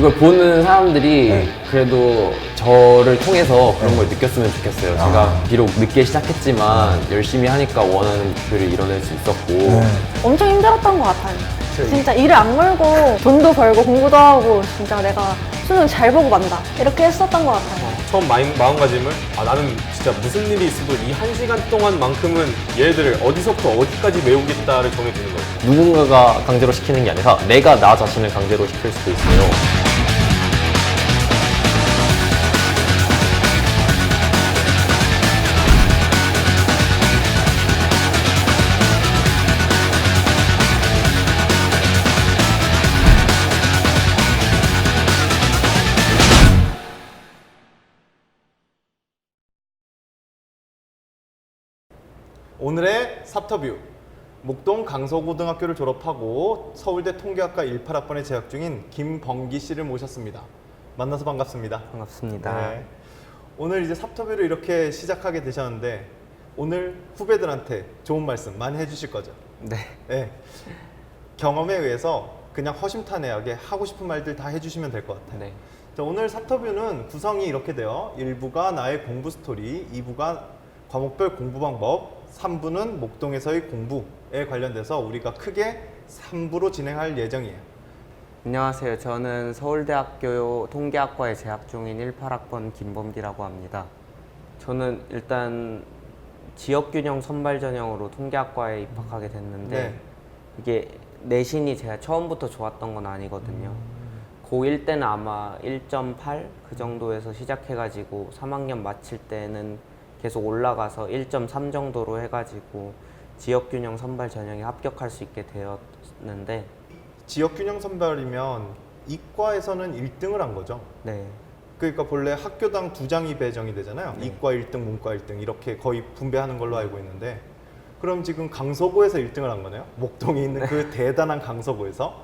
이걸 보는 사람들이 그래도 저를 통해서 그런 걸 느꼈으면 좋겠어요. 제가 비록 늦게 시작했지만 열심히 하니까 원하는 목표를 이뤄낼 수 있었고 엄청 힘들었던 것 같아요. 진짜 일을 악물고 돈도 벌고 공부도 하고 진짜 내가 수능 잘 보고 만다 이렇게 했었던 것 같아요. 처음 마음가짐을 나는 진짜 무슨 일이 있어도 이 1시간 동안만큼은 얘네들을 어디서부터 어디까지 외우겠다를 정해두는 거예요. 누군가가 강제로 시키는 게 아니라 내가 나 자신을 강제로 시킬 수도 있어요. 오늘의 삽터뷰. 목동 강서고등학교를 졸업하고 서울대 통계학과 18학번에 재학 중인 김범기 씨를 모셨습니다. 만나서 반갑습니다. 반갑습니다. 네. 오늘 이제 삽터뷰를 이렇게 시작하게 되셨는데 오늘 후배들한테 좋은 말씀 많이 해주실 거죠? 네. 네. 경험에 의해서 그냥 허심탄회하게 하고 싶은 말들 다 해주시면 될 것 같아요. 네. 자, 오늘 삽터뷰는 구성이 이렇게 돼요. 1부가 나의 공부 스토리, 2부가 과목별 공부 방법, 3부는 목동에서의 공부에 관련돼서 우리가 크게 3부로 진행할 예정이에요. 안녕하세요. 저는 서울대학교 통계학과에 재학 중인 18학번 김범기라고 합니다. 저는 일단 지역균형 선발 전형으로 통계학과에 입학하게 됐는데 네. 이게 내신이 제가 처음부터 좋았던 건 아니거든요. 고1 때는 아마 1.8 그 정도에서 시작해가지고 3학년 마칠 때는 계속 올라가서 1.3 정도로 해가지고 지역균형 선발 전형에 합격할 수 있게 되었는데 지역균형 선발이면 이과에서는 1등을 한 거죠. 네, 그러니까 본래 학교당 2장이 배정이 되잖아요. 네. 이과 1등, 문과 1등 이렇게 거의 분배하는 걸로 알고 있는데 그럼 지금 강서구에서 1등을 한 거네요. 목동에 있는 그 대단한 강서구에서.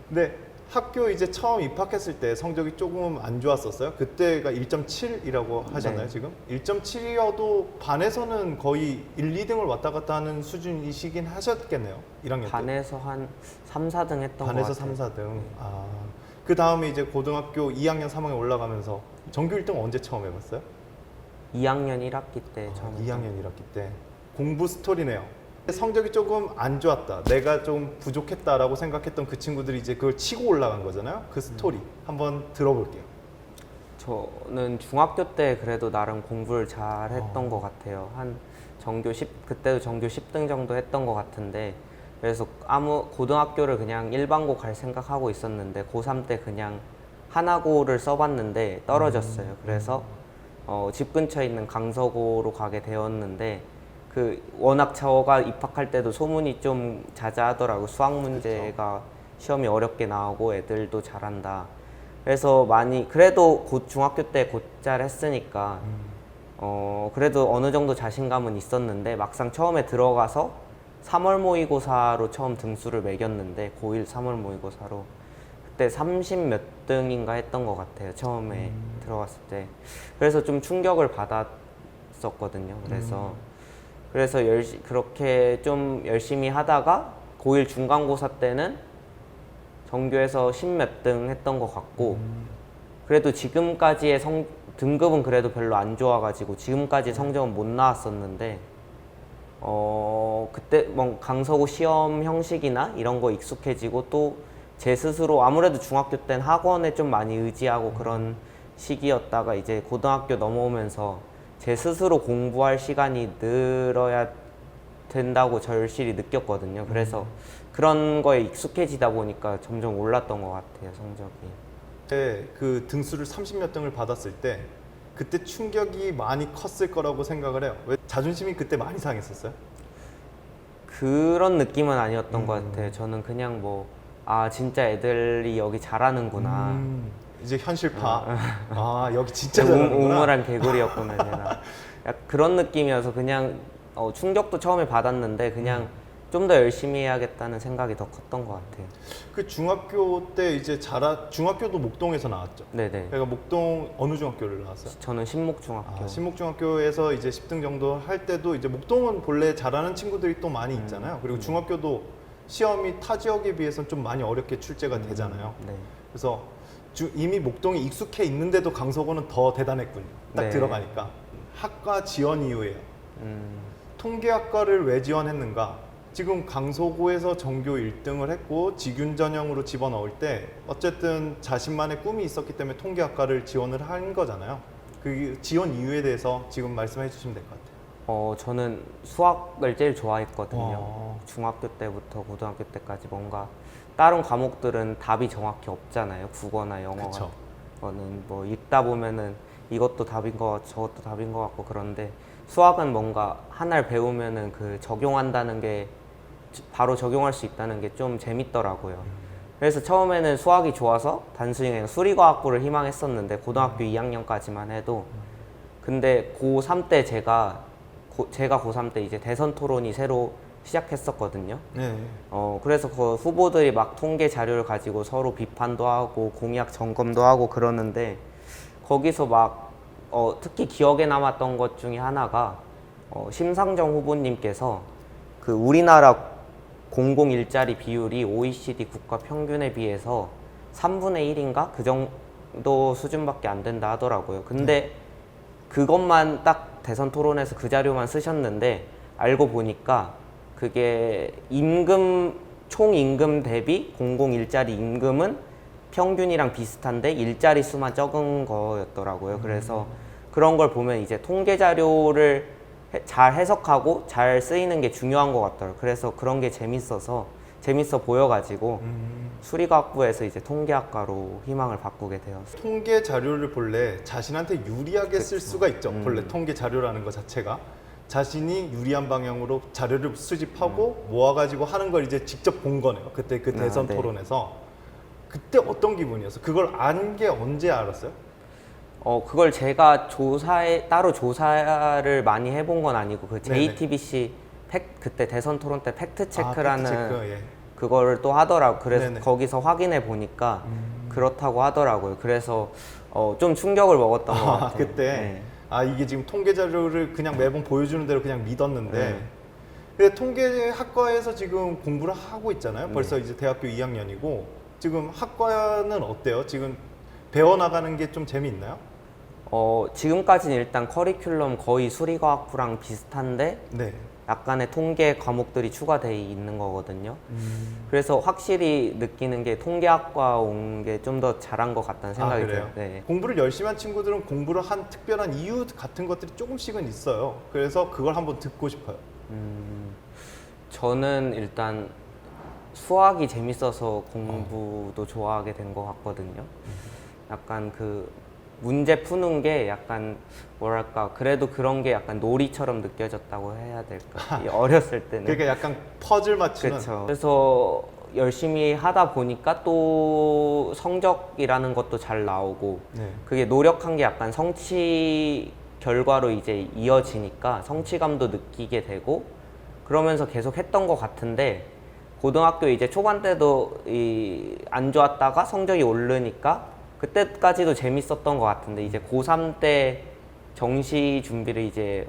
근데 학교 이제 처음 입학했을 때 성적이 조금 안 좋았었어요. 그때가 1.7이라고 하잖아요. 네. 지금 1.7이어도 반에서는 거의 1, 2등을 왔다 갔다 하는 수준이시긴 하셨겠네요. 1학년 때. 반에서 한 3, 4등 했던 것 반에서 같아요. 3, 4등. 그 다음에 이제 고등학교 2학년, 3학년 올라가면서 전교 1등 언제 처음 해봤어요? 2학년 1학기 때 처음 2학년 1학기 때. 공부 스토리네요. 성적이 조금 안 좋았다, 내가 좀 부족했다라고 생각했던 그 친구들이 이제 그걸 치고 올라간 거잖아요. 그 스토리 한번 들어볼게요. 저는 중학교 때 그래도 나름 공부를 잘 했던 것 같아요. 한 전교 10, 그때도 전교 10등 정도 했던 것 같은데 그래서 고등학교를 그냥 일반고 갈 생각하고 있었는데 고3 때 그냥 하나고를 써봤는데 떨어졌어요. 그래서 집 근처에 있는 강서고로 가게 되었는데 워낙 저가 입학할 때도 소문이 좀 자자하더라고요. 수학 문제가 시험이 어렵게 나오고 애들도 잘한다. 그래서 그래도 중학교 때 곧잘 했으니까 그래도 어느 정도 자신감은 있었는데 막상 처음에 들어가서 3월 모의고사로 처음 등수를 매겼는데 고1 3월 모의고사로 그때 30 몇 등인가 했던 것 같아요. 처음에 들어갔을 때. 그래서 좀 충격을 받았었거든요. 그래서 그렇게 좀 열심히 하다가 고1 중간고사 때는 전교에서 10 몇 등 했던 것 같고 그래도 지금까지의 등급은 그래도 별로 안 좋아가지고 지금까지 성적은 못 나왔었는데 그때 뭐 강서구 시험 형식이나 이런 거 익숙해지고 또 제 스스로 아무래도 중학교 때는 학원에 좀 많이 의지하고 그런 시기였다가 이제 고등학교 넘어오면서 제 스스로 공부할 시간이 늘어야 된다고 절실히 느꼈거든요. 그래서 그런 거에 익숙해지다 보니까 점점 올랐던 것 같아요, 성적이. 그 등수를 30 몇 등을 받았을 때 그때 충격이 많이 컸을 거라고 생각을 해요. 왜 자존심이 그때 많이 상했었어요? 그런 느낌은 아니었던 것 같아요. 저는 그냥 진짜 애들이 여기 잘하는구나. 이제 현실파. 여기 진짜 잘하는구나. 우물한 개구리였구나 제가. 그런 느낌이어서 그냥 충격도 처음에 받았는데 그냥 좀 더 열심히 해야겠다는 생각이 더 컸던 것 같아요. 그 중학교 때 이제 중학교도 목동에서 나왔죠? 네네. 그러니까 목동 어느 중학교를 나왔어요? 저는 신목중학교. 신목중학교에서 이제 10등 정도 할 때도 이제 목동은 본래 잘하는 친구들이 또 많이 있잖아요. 그리고 중학교도 시험이 타 지역에 비해서는 좀 많이 어렵게 출제가 되잖아요. 네. 그래서 이미 목동이 익숙해 있는데도 강서구는 더 대단했군요. 딱 네. 들어가니까. 학과 지원 이유예요. 음, 통계학과를 왜 지원했는가? 지금 강서구에서 전교 1등을 했고 직윤 전형으로 집어넣을 때 어쨌든 자신만의 꿈이 있었기 때문에 통계학과를 지원을 한 거잖아요. 그 지원 이유에 대해서 지금 말씀해 주시면 될 것 같아요. 저는 수학을 제일 좋아했거든요. 어. 중학교 때부터 고등학교 때까지 뭔가 다른 과목들은 답이 정확히 없잖아요. 국어나 영어 그쵸. 같은 거는 뭐 읽다 보면은 이것도 답인 것 같고 저것도 답인 것 같고 그런데 수학은 뭔가 하나를 배우면은 그 적용한다는 게 바로 적용할 수 있다는 게 좀 재밌더라고요. 그래서 처음에는 수학이 좋아서 단순히 그냥 수리과학부를 희망했었는데 고등학교 2학년까지만 해도 근데 고3 때 제가 고3 때 이제 대선 토론이 새로 시작했었거든요. 네. 그래서 그 후보들이 막 통계 자료를 가지고 서로 비판도 하고 공약 점검도 하고 그러는데 거기서 막 특히 기억에 남았던 것 중에 하나가 심상정 후보님께서 그 우리나라 공공 일자리 비율이 OECD 국가 평균에 비해서 3분의 1인가 그 정도 수준밖에 안 된다 하더라고요. 근데 그것만 딱 대선 토론에서 그 자료만 쓰셨는데 알고 보니까 그게 총 임금 대비 공공 일자리 임금은 평균이랑 비슷한데 일자리 수만 적은 거였더라고요. 그래서 그런 걸 보면 이제 통계 자료를 잘 해석하고 잘 쓰이는 게 중요한 것 같더라고요. 그래서 그런 게 재밌어 보여가지고 수리과학부에서 이제 통계학과로 희망을 바꾸게 되었어요. 통계 자료를 본래 자신한테 유리하게 쓸 그쵸. 수가 있죠. 본래 통계 자료라는 것 자체가 자신이 유리한 방향으로 자료를 수집하고 모아가지고 하는 걸 이제 직접 본 거네요. 그때 그 대선 네. 토론에서 그때 어떤 기분이었어요? 그걸 안 게 언제 알았어요? 그걸 제가 따로 조사를 많이 해본 건 아니고 그 네네. JTBC 그때 대선 토론 때 팩트 체크라는 팩트체크, 예. 그거를 또 하더라고. 그래서 네네. 거기서 확인해 보니까 그렇다고 하더라고요. 그래서 좀 충격을 먹었던 것 같아요. 그때 네. 이게 지금 통계 자료를 그냥 매번 보여주는 대로 그냥 믿었는데 네. 근데 통계학과에서 지금 공부를 하고 있잖아요. 네. 벌써 이제 대학교 2학년이고 지금 학과는 어때요? 지금 배워나가는 게 좀 재미있나요? 지금까지는 일단 커리큘럼 거의 수리과학부랑 비슷한데 네. 약간의 통계 과목들이 추가되어 있는 거거든요. 그래서 확실히 느끼는 게 통계학과 온 게 좀 더 잘한 것 같다는 생각이 그래요? 들어요. 네. 공부를 열심히 한 친구들은 공부를 한 특별한 이유 같은 것들이 조금씩은 있어요. 그래서 그걸 한번 듣고 싶어요. 저는 일단 수학이 재밌어서 공부도 좋아하게 된 것 같거든요. 약간 그 문제 푸는 게 약간 뭐랄까 그래도 그런 게 약간 놀이처럼 느껴졌다고 해야 될까 어렸을 때는. 그러니까 약간 퍼즐 맞추는 그렇죠. 그래서 열심히 하다 보니까 또 성적이라는 것도 잘 나오고 네. 그게 노력한 게 약간 성취 결과로 이제 이어지니까 성취감도 느끼게 되고 그러면서 계속 했던 것 같은데 고등학교 이제 초반 때도 안 좋았다가 성적이 오르니까 그때까지도 재밌었던 것 같은데 이제 고3 때 정시 준비를 이제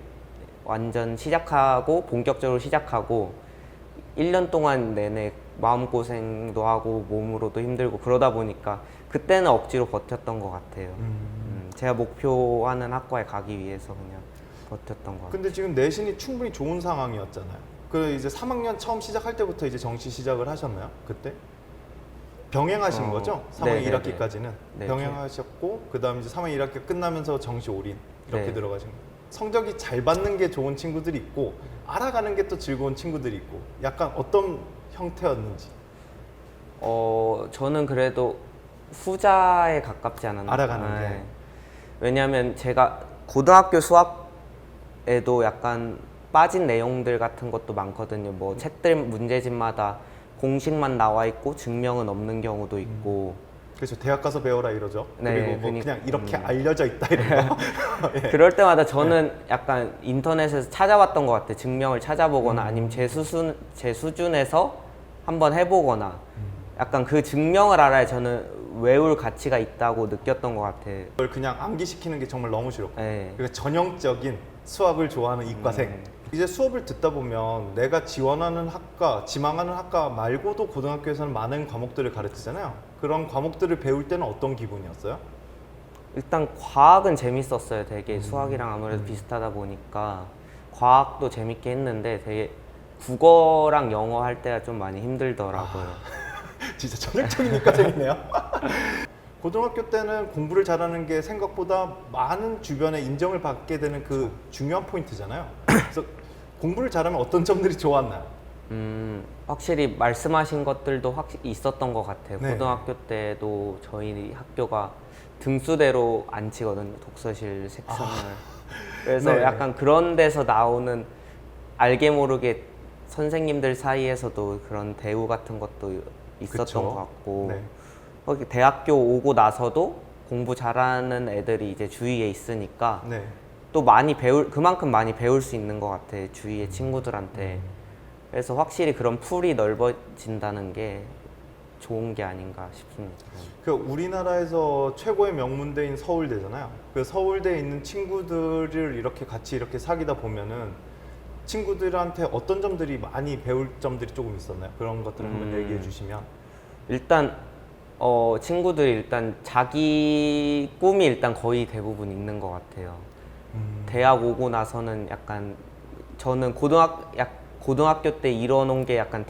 완전 시작하고 본격적으로 시작하고 1년 동안 내내 마음고생도 하고 몸으로도 힘들고 그러다 보니까 그때는 억지로 버텼던 것 같아요. 제가 목표하는 학과에 가기 위해서 그냥 버텼던 것 같아요. 근데 지금 내신이 충분히 좋은 상황이었잖아요. 그 이제 3학년 처음 시작할 때부터 이제 정시 시작을 하셨나요? 그때? 병행하신 거죠? 3학년 네, 1학기까지는 네. 병행하셨고 그다음 이제 3학년 1학기 끝나면서 정시 올인 이렇게 네. 들어가신 거예요. 성적이 잘 받는 게 좋은 친구들이 있고 알아가는 게 또 즐거운 친구들이 있고 약간 어떤 형태였는지 저는 그래도 후자에 가깝지 않았나. 알아가는 게. 왜냐하면 제가 고등학교 수학에도 약간 빠진 내용들 같은 것도 많거든요. 뭐 책들 문제집마다 공식만 나와 있고 증명은 없는 경우도 있고. 그래서 대학 가서 배워라 이러죠. 네, 그리고 뭐 그러니까, 그냥 이렇게 알려져 있다 이런 거. 예. 그럴 때마다 저는 약간 인터넷에서 찾아봤던 것 같아요. 증명을 찾아보거나 아니면 제 수준에서 한번 해보거나 약간 그 증명을 알아야 저는 외울 가치가 있다고 느꼈던 것 같아요. 그걸 그냥 암기시키는 게 정말 너무 싫었고 네. 그러니까 전형적인 수학을 좋아하는 이과생 이제 수업을 듣다 보면 내가 지원하는 학과, 지망하는 학과 말고도 고등학교에서는 많은 과목들을 가르치잖아요. 그런 과목들을 배울 때는 어떤 기분이었어요? 일단 과학은 재밌었어요. 되게 수학이랑 아무래도 비슷하다 보니까 과학도 재밌게 했는데 되게 국어랑 영어 할 때가 좀 많이 힘들더라고요. 진짜 전형적이니까 재밌네요. 고등학교 때는 공부를 잘하는 게 생각보다 많은 주변의 인정을 받게 되는 그 중요한 포인트잖아요. 그래서 공부를 잘하면 어떤 점들이 좋았나요? 확실히 말씀하신 것들도 있었던 것 같아요. 네. 고등학교 때도 저희 학교가 등수대로 안 치거든요. 독서실 섹션을. 그래서 네. 약간 그런 데서 나오는 알게 모르게 선생님들 사이에서도 그런 대우 같은 것도 있었던 그쵸. 것 같고 네. 거기 대학교 오고 나서도 공부 잘하는 애들이 이제 주위에 있으니까 네. 또 그만큼 많이 배울 수 있는 것 같아, 주위의 친구들한테. 그래서 확실히 그런 풀이 넓어진다는 게 좋은 게 아닌가 싶습니다. 그 우리나라에서 최고의 명문대인 서울대잖아요. 그 서울대에 있는 친구들을 이렇게 같이 이렇게 사귀다 보면은 친구들한테 어떤 점들이 많이 배울 점들이 조금 있었나요? 그런 것들을 한번 얘기해 주시면. 일단 친구들이 일단 자기 꿈이 일단 거의 대부분 있는 것 같아요. 대학 오고 나서는 약간 저는 고등학교 때 이뤄놓은 게 약간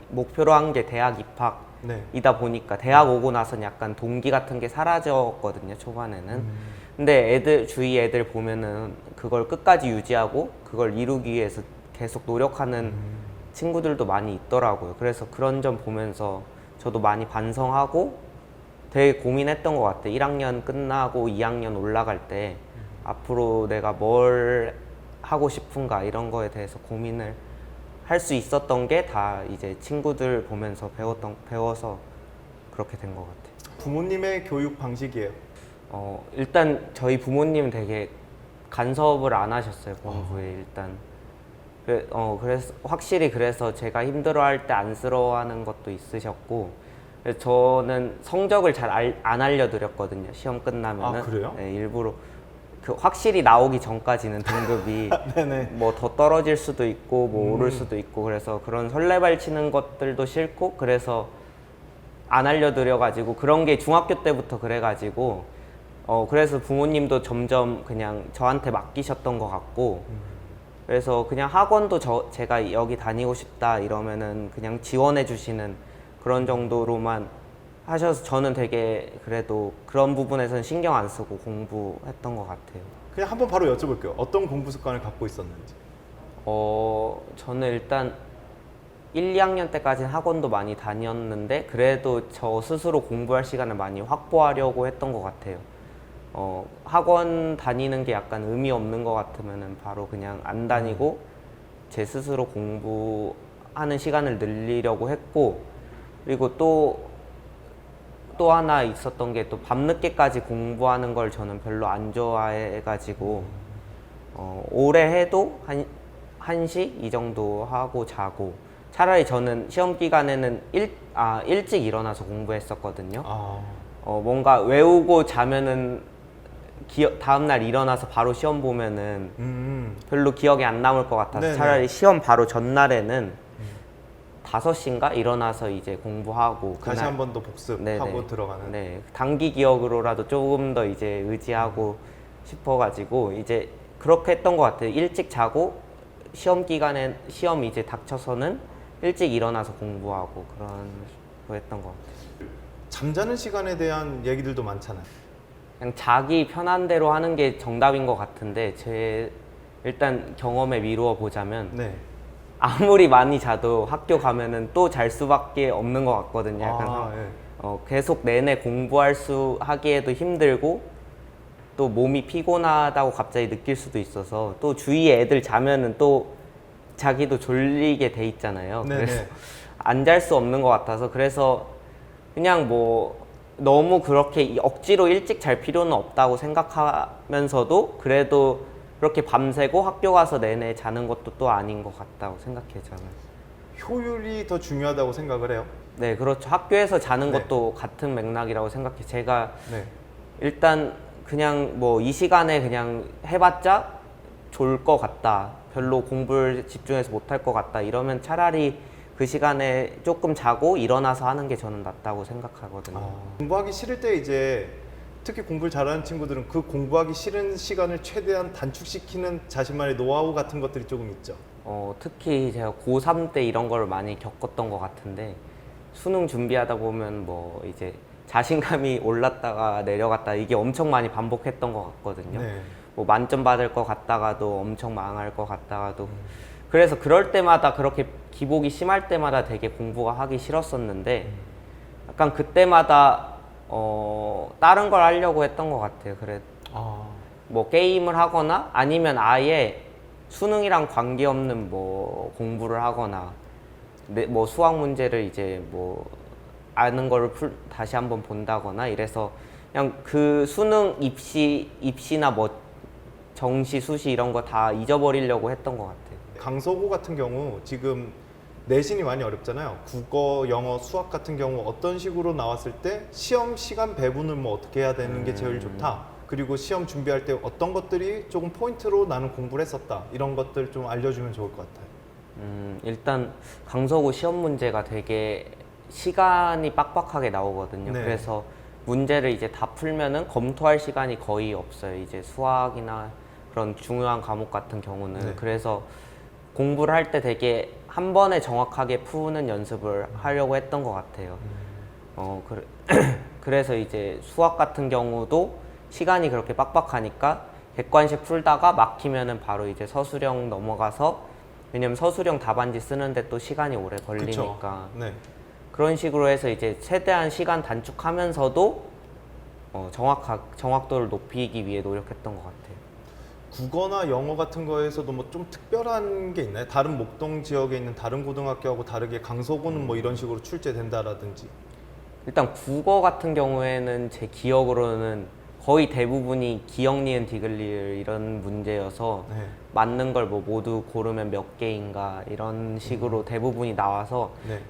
목표로 한 게 대학 입학이다 네. 보니까 대학 오고 나서는 약간 동기 같은 게 사라졌거든요, 초반에는. 근데 주위 애들 보면은 그걸 끝까지 유지하고 그걸 이루기 위해서 계속 노력하는 친구들도 많이 있더라고요. 그래서 그런 점 보면서 저도 많이 반성하고 되게 고민했던 것 같아요. 1학년 끝나고 2학년 올라갈 때 앞으로 내가 뭘 하고 싶은가 이런 거에 대해서 고민을 할 수 있었던 게 다 이제 친구들 보면서 배워서 그렇게 된 것 같아요. 부모님의 교육 방식이에요. 일단 저희 부모님 되게 간섭을 안 하셨어요, 공부에. 일단 그래서 확실히 그래서 제가 힘들어할 때 안쓰러워하는 것도 있으셨고, 그래서 저는 성적을 잘 안 알려드렸거든요, 시험 끝나면은. 아, 그래요? 네, 일부러 확실히 나오기 전까지는 등급이 네네. 뭐 더 떨어질 수도 있고 뭐 오를 수도 있고, 그래서 그런 설레발 치는 것들도 싫고, 그래서 안 알려드려가지고 그런 게 중학교 때부터 그래가지고 그래서 부모님도 점점 그냥 저한테 맡기셨던 것 같고, 그래서 그냥 학원도 제가 여기 다니고 싶다 이러면은 그냥 지원해 주시는 그런 정도로만 하셔서 저는 되게 그래도 그런 부분에서는 신경 안 쓰고 공부했던 것 같아요. 그냥 한번 바로 여쭤볼게요. 어떤 공부 습관을 갖고 있었는지. 저는 일단 1, 2학년 때까지는 학원도 많이 다녔는데 그래도 저 스스로 공부할 시간을 많이 확보하려고 했던 것 같아요. 학원 다니는 게 약간 의미 없는 것 같으면은 바로 그냥 안 다니고 제 스스로 공부하는 시간을 늘리려고 했고, 그리고 또 하나 있었던 게 또 밤늦게까지 공부하는 걸 저는 별로 안 좋아해가지고 오래 해도 1시 이 정도 하고 자고, 차라리 저는 시험 기간에는 일찍 일어나서 공부했었거든요. 뭔가 외우고 자면은 다음날 일어나서 바로 시험 보면은 별로 기억에 안 남을 것 같아서 네네. 차라리 시험 바로 전날에는 5시인가 일어나서 이제 공부하고 다시 그날 한 번 더 복습하고 네네. 들어가는. 네, 단기 기억으로라도 조금 더 이제 의지하고 싶어가지고 이제 그렇게 했던 것 같아요. 일찍 자고 시험 이제 닥쳐서는 일찍 일어나서 공부하고 그런 거 했던 것 같아요. 잠자는 시간에 대한 얘기들도 많잖아요. 그냥 자기 편한 대로 하는 게 정답인 것 같은데, 일단 경험에 미루어 보자면 네. 아무리 많이 자도 학교 가면은 또 잘 수밖에 없는 것 같거든요. 약간 예. 계속 내내 하기에도 힘들고 또 몸이 피곤하다고 갑자기 느낄 수도 있어서, 또 주위에 애들 자면은 또 자기도 졸리게 돼 있잖아요. 네네. 그래서 안 잘 수 없는 것 같아서, 그래서 그냥 뭐 너무 그렇게 억지로 일찍 잘 필요는 없다고 생각하면서도 그래도 그렇게 밤새고 학교 가서 내내 자는 것도 또 아닌 것 같다고 생각해요, 저는. 효율이 더 중요하다고 생각을 해요. 네, 그렇죠. 학교에서 자는 네. 것도 같은 맥락이라고 생각해요. 제가 네. 일단 그냥 뭐 이 시간에 그냥 해봤자 졸 것 같다. 별로 공부를 집중해서 못할 것 같다 이러면 차라리 그 시간에 조금 자고 일어나서 하는 게 저는 낫다고 생각하거든요. 공부하기 싫을 때 이제 특히 공부를 잘하는 친구들은 그 공부하기 싫은 시간을 최대한 단축시키는 자신만의 노하우 같은 것들이 조금 있죠. 특히 제가 고3 때 이런 걸 많이 겪었던 것 같은데 수능 준비하다 보면 뭐 이제 자신감이 올랐다가 내려갔다 이게 엄청 많이 반복했던 것 같거든요. 네. 뭐 만점 받을 것 같다가도 엄청 망할 것 같다가도 그래서 그럴 때마다 그렇게 기복이 심할 때마다 되게 공부가 하기 싫었었는데 약간 그때마다 다른 걸 하려고 했던 것 같아요. 그래 뭐 게임을 하거나 아니면 아예 수능이랑 관계없는 뭐 공부를 하거나 뭐 수학 문제를 이제 뭐 아는 거를 다시 한번 본다거나 이래서 그냥 그 수능 입시나 뭐 정시 수시 이런 거 다 잊어버리려고 했던 것 같아요. 강서구 같은 경우 지금 내신이 많이 어렵잖아요. 국어, 영어, 수학 같은 경우 어떤 식으로 나왔을 때 시험 시간 배분을 뭐 어떻게 해야 되는 게 제일 좋다. 그리고 시험 준비할 때 어떤 것들이 조금 포인트로 나는 공부를 했었다. 이런 것들 좀 알려주면 좋을 것 같아요. 일단 강서구 시험 문제가 되게 시간이 빡빡하게 나오거든요. 네. 그래서 문제를 이제 다 풀면은 검토할 시간이 거의 없어요. 이제 수학이나 그런 중요한 과목 같은 경우는. 네. 그래서 공부를 할 때 되게 한 번에 정확하게 푸는 연습을 하려고 했던 것 같아요. 그래서 이제 수학 같은 경우도 시간이 그렇게 빡빡하니까 객관식 풀다가 막히면은 바로 이제 서술형 넘어가서 왜냐면 서술형 답안지 쓰는데 또 시간이 오래 걸리니까. 네. 그런 식으로 해서 이제 최대한 시간 단축하면서도 정확도를 높이기 위해 노력했던 것 같아요. 국어나 영어 같은 거에서도 뭐 좀 특별한 게 있나요? 다른 목동 지역에 있는 다른 고등학교하고 다르게 강서구는 뭐 이런 식으로 출제된다라든지. 일단 국어 같은 경우에는 제 기억으로는 거의 대부분이 기역, 니은, 디귿, 이런 문제여서 네. 맞는 걸 뭐 모두 고르면 몇 개인가 이런 식으로 대부분이 나와서 네.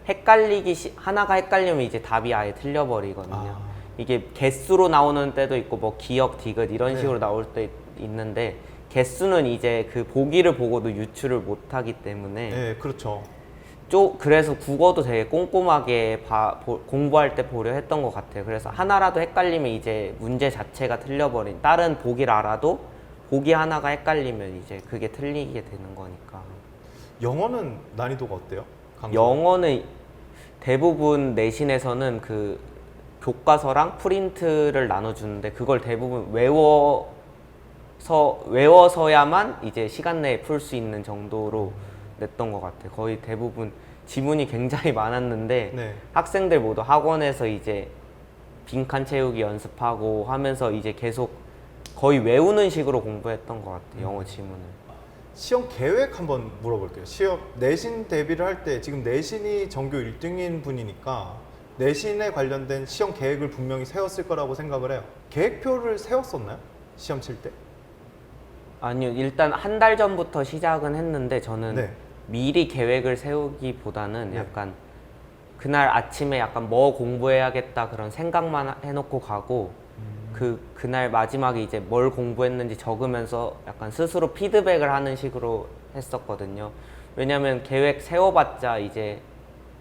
하나가 헷갈리면 이제 답이 아예 틀려버리거든요. 아. 이게 개수로 나오는 때도 있고 뭐 기역, 디귿 이런 네. 식으로 나올 때 있는데 개수는 이제 그 보기를 보고도 유추를 못하기 때문에 네, 그렇죠. 그래서 국어도 되게 꼼꼼하게 공부할 때 보려 했던 것 같아요. 그래서 하나라도 헷갈리면 이제 문제 자체가 틀려버린 다른 보기를 알아도 보기 하나가 헷갈리면 이제 그게 틀리게 되는 거니까. 영어는 난이도가 어때요? 강서? 영어는 대부분 내신에서는 그 교과서랑 프린트를 나눠주는데 그걸 대부분 외워서야만 이제 시간 내에 풀 수 있는 정도로 냈던 것 같아요. 거의 대부분 지문이 굉장히 많았는데 네. 학생들 모두 학원에서 이제 빈칸 채우기 연습하고 하면서 이제 계속 거의 외우는 식으로 공부했던 것 같아요. 영어 지문을. 시험 계획 한번 물어볼게요. 시험 내신 대비를 할 때 지금 내신이 전교 1등인 분이니까 내신에 관련된 시험 계획을 분명히 세웠을 거라고 생각을 해요. 계획표를 세웠었나요? 시험 칠 때? 아니요. 일단 한 달 전부터 시작은 했는데 저는 네. 미리 계획을 세우기보다는 네. 약간 그날 아침에 약간 뭐 공부해야겠다 그런 생각만 해놓고 가고 그날 마지막에 이제 뭘 공부했는지 적으면서 약간 스스로 피드백을 하는 식으로 했었거든요. 왜냐면 계획 세워봤자 이제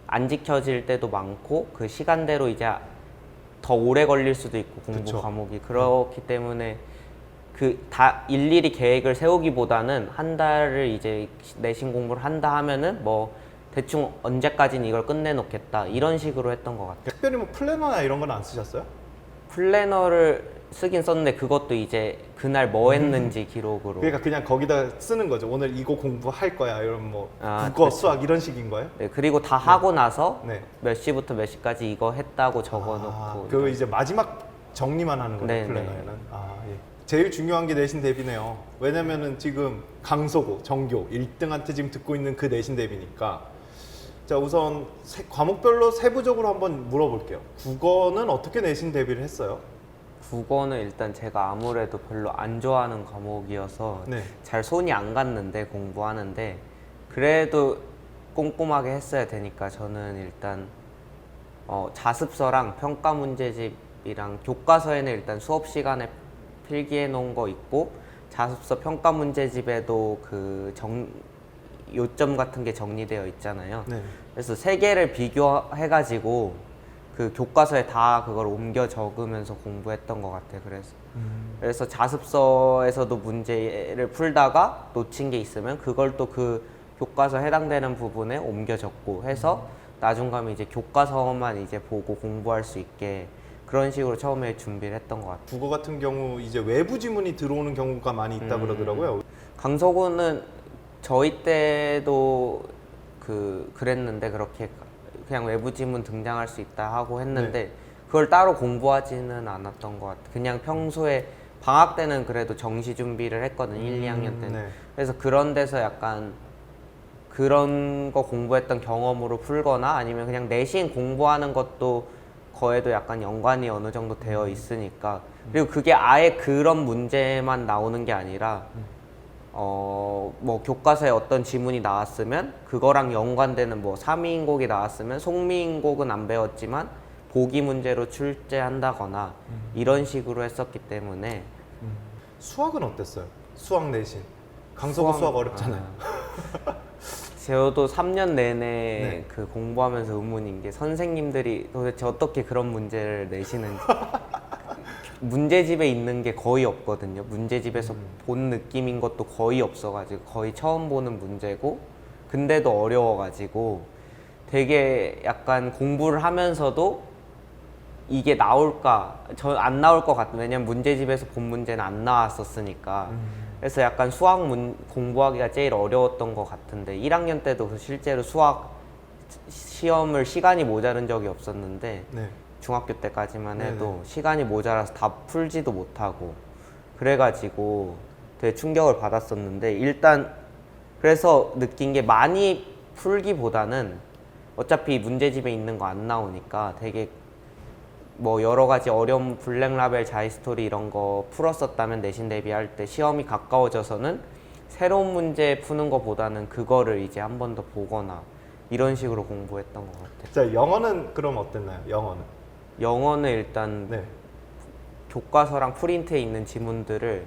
안 지켜질 때도 많고 그 시간대로 이제 더 오래 걸릴 수도 있고 공부 그쵸. 과목이 그렇기 때문에 다 일일이 계획을 세우기보다는 한 달을 이제 내신 공부를 한다 하면은 뭐 대충 언제까지는 이걸 끝내놓겠다 이런 식으로 했던 것 같아요. 특별히 뭐 플래너나 이런 건 안 쓰셨어요? 플래너를 쓰긴 썼는데 그것도 이제 그날 뭐 했는지 기록으로. 그러니까 그냥 거기다 쓰는 거죠. 오늘 이거 공부할 거야. 이런 뭐 아, 국어, 그렇죠. 수학 이런 식인 거예요? 네, 그리고 다 하고 나서 네. 몇 시부터 몇 시까지 이거 했다고 적어놓고. 그 이제 마지막 정리만 하는 거예요. 네, 플래너에는. 예. 제일 중요한 게 내신 대비네요. 왜냐면은 지금 강서구, 전교 1등한테 지금 듣고 있는 그 내신 대비니까. 자, 우선 과목별로 세부적으로 한번 물어볼게요. 국어는 어떻게 내신 대비를 했어요? 국어는 일단 제가 아무래도 별로 안 좋아하는 과목이어서 네. 잘 손이 안 갔는데 공부하는데 그래도 꼼꼼하게 했어야 되니까 저는 일단 자습서랑 평가 문제집이랑 교과서에는 일단 수업 시간에 필기해 놓은 거 있고 자습서 평가 문제집에도 그 요점 같은 게 정리되어 있잖아요. 네. 그래서 세 개를 비교해가지고 그 교과서에 다 그걸 옮겨 적으면서 공부했던 것 같아요. 그래서 자습서에서도 문제를 풀다가 놓친 게 있으면 그걸 또 그 교과서 해당되는 부분에 옮겨 적고 해서 나중 가면 이제 교과서만 이제 보고 공부할 수 있게 그런 식으로 처음에 준비를 했던 것 같아요. 국어 같은 경우 이제 외부 지문이 들어오는 경우가 많이 있다 그러더라고요. 강서구는 저희 때도 그랬는데 그렇게 그냥 외부 지문 등장할 수 있다 하고 했는데 그걸 따로 공부하지는 않았던 것 같아요. 그냥 평소에 방학 때는 그래도 정시 준비를 했거든요. 1, 2학년 때는. 네. 그래서 그런 데서 약간 그런 거 공부했던 경험으로 풀거나 아니면 그냥 내신 공부하는 것도 거에도 약간 연관이 어느 정도 되어 있으니까 그리고 그게 아예 그런 문제만 나오는 게 아니라 뭐 교과서에 어떤 지문이 나왔으면 그거랑 연관되는 뭐 삼위인곡이 나왔으면 송미인곡은 안 배웠지만 보기 문제로 출제한다거나 이런 식으로 했었기 때문에 수학은 어땠어요? 수학 내신. 강서구 수학 어렵잖아요. 저도 3년 내내 네. 그 공부하면서 의문인 게 선생님들이 도대체 어떻게 그런 문제를 내시는지 문제집에 있는 게 거의 없거든요. 문제집에서 본 느낌인 것도 거의 없어가지고 거의 처음 보는 문제고 근데도 어려워가지고 되게 약간 공부를 하면서도 이게 나올까 저 안 나올 것 같은 왜냐면 문제집에서 본 문제는 안 나왔었으니까 그래서 약간 수학 공부하기가 제일 어려웠던 것 같은데 1학년 때도 실제로 수학 시험을 시간이 모자른 적이 없었는데 네. 중학교 때까지만 해도 네네. 시간이 모자라서 다 풀지도 못하고 그래가지고 되게 충격을 받았었는데 일단 그래서 느낀 게 많이 풀기보다는 어차피 문제집에 있는 거 안 나오니까 되게 뭐 여러 가지 어려운 블랙라벨 자이스토리 이런 거 풀었었다면 내신 대비할 때 시험이 가까워져서는 새로운 문제 푸는 거보다는 그거를 이제 한 번 더 보거나 이런 식으로 공부했던 것 같아요. 자, 영어는 그럼 어땠나요? 영어는? 영어는 일단 네. 교과서랑 프린트에 있는 지문들을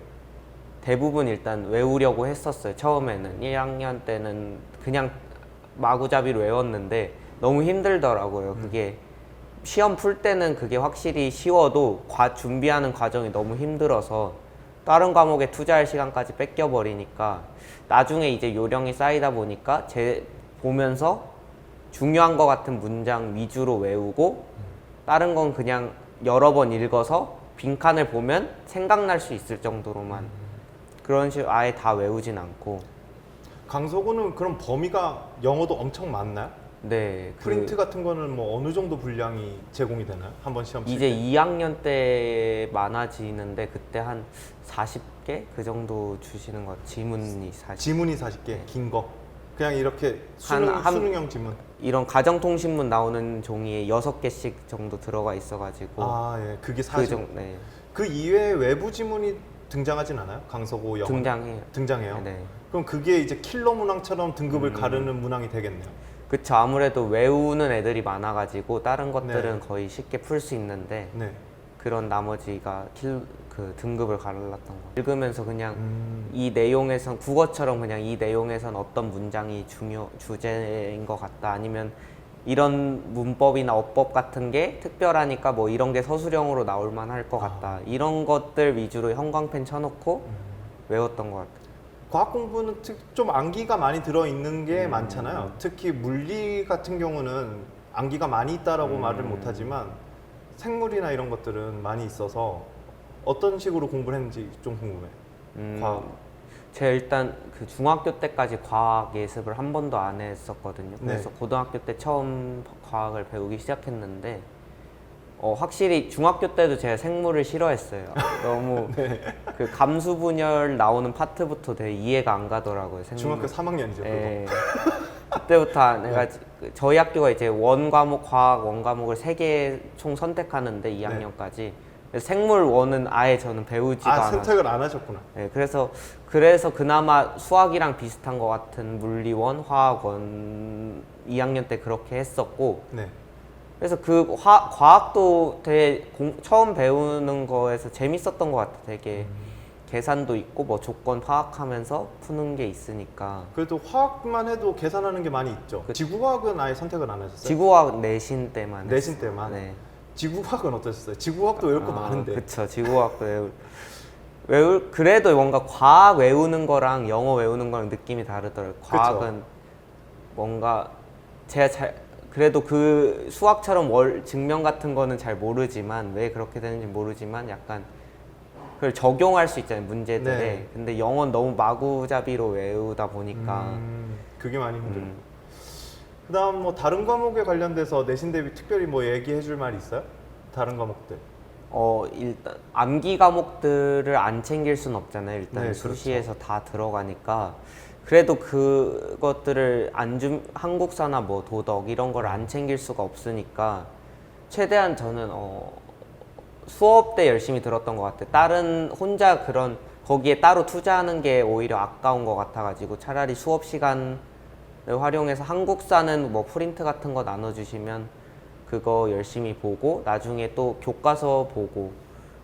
대부분 일단 외우려고 했었어요. 처음에는 1학년 때는 그냥 마구잡이로 외웠는데 너무 힘들더라고요. 그게 시험 풀 때는 그게 확실히 쉬워도 준비하는 과정이 너무 힘들어서 다른 과목에 투자할 시간까지 뺏겨버리니까 나중에 이제 요령이 쌓이다 보니까 보면서 중요한 것 같은 문장 위주로 외우고 다른 건 그냥 여러 번 읽어서 빈칸을 보면 생각날 수 있을 정도로만 그런 식으로 아예 다 외우진 않고 강서구는 그럼 범위가 영어도 엄청 많나요? 네. 프린트 같은 거는 뭐 어느 정도 분량이 제공이 되나요? 한번 시험 칠 이제 때? 2학년 때 많아지는데 그때 한 40개 그 정도 주시는 것 같아요. 지문이 40개. 지문이 40개, 긴 거. 그냥 이렇게 한- 수능형 지문. 이런 가정통신문 나오는 종이에 6개씩 정도 들어가 있어가지고 아, 예. 그게 그 40. 네. 그 이외에 외부 지문이 등장하진 않아요? 강서구 영어 등장해요. 등장해요. 네. 그럼 그게 이제 킬러 문항처럼 등급을 가르는 문항이 되겠네요. 그쵸. 아무래도 외우는 애들이 많아가지고 다른 것들은 네. 거의 쉽게 풀 수 있는데 네. 그런 나머지가 그 등급을 갈랐던 거. 읽으면서 그냥 음. 이 내용에선 국어처럼 그냥 이 내용에선 어떤 문장이 주제인 것 같다. 아니면 이런 문법이나 어법 같은 게 특별하니까 뭐 이런 게 서술형으로 나올 만할 것 같다. 이런 것들 위주로 형광펜 쳐놓고 외웠던 것 같아요. 과학 공부는 좀 암기가 많이 들어있는 게 많잖아요. 특히 물리 같은 경우는 암기가 많이 있다라고 말을 못하지만 생물이나 이런 것들은 많이 있어서 어떤 식으로 공부를 했는지 좀 궁금해요. 과학. 제가 일단 그 중학교 때까지 과학 예습을 한 번도 안 했었거든요. 그래서 네. 고등학교 때 처음 과학을 배우기 시작했는데 확실히 중학교 때도 제가 생물을 싫어했어요. 너무 그 감수 분열 나오는 파트부터 되게 이해가 안 가더라고요. 중학교 3학년이죠. 그거. 예. 그때부터 내가 저희 학교가 이제 과학 원 과목을 3개 총 선택하는데 2학년까지 생물 원은 아예 저는 배우지도 않았어요. 선택을 안 하셨구나. 네, 그래서 그나마 수학이랑 비슷한 것 같은 물리원, 화학원 2학년 때 그렇게 했었고 네. 그래서 그 과학도 되게 처음 배우는 거에서 재밌었던 것 같아요. 되게 계산도 있고 뭐 조건 파악하면서 푸는 게 있으니까. 그래도 화학만 해도 계산하는 게 많이 있죠. 지구과학은 아예 선택을 안 하셨어요? 지구과학 내신 때만 내신 했어요. 때만? 네. 지구과학은 어떠셨어요? 지구과학도 외울 거 많은데. 그쵸. 지구과학도 그래도 뭔가 과학 외우는 거랑 영어 외우는 거랑 느낌이 다르더라고요. 과학은 뭔가 그래도 그 수학처럼 증명 같은 거는 잘 모르지만 왜 그렇게 되는지 모르지만 약간 그걸 적용할 수 있잖아요, 문제들에. 네. 근데 영어는 너무 마구잡이로 외우다 보니까 그게 많이 힘들어요. 그다음 뭐 다른 과목에 관련돼서 내신 대비 특별히 뭐 얘기해 줄 말이 있어요? 다른 과목들. 일단 암기 과목들을 안 챙길 순 없잖아요. 일단 네, 수시에서 다 들어가니까. 그래도 그것들을 한국사나 뭐 도덕 이런 걸 안 챙길 수가 없으니까 최대한 저는 수업 때 열심히 들었던 것 같아요. 다른 혼자 거기에 따로 투자하는 게 오히려 아까운 것 같아가지고 차라리 수업 시간을 활용해서 한국사는 뭐 프린트 같은 거 나눠주시면 그거 열심히 보고 나중에 또 교과서 보고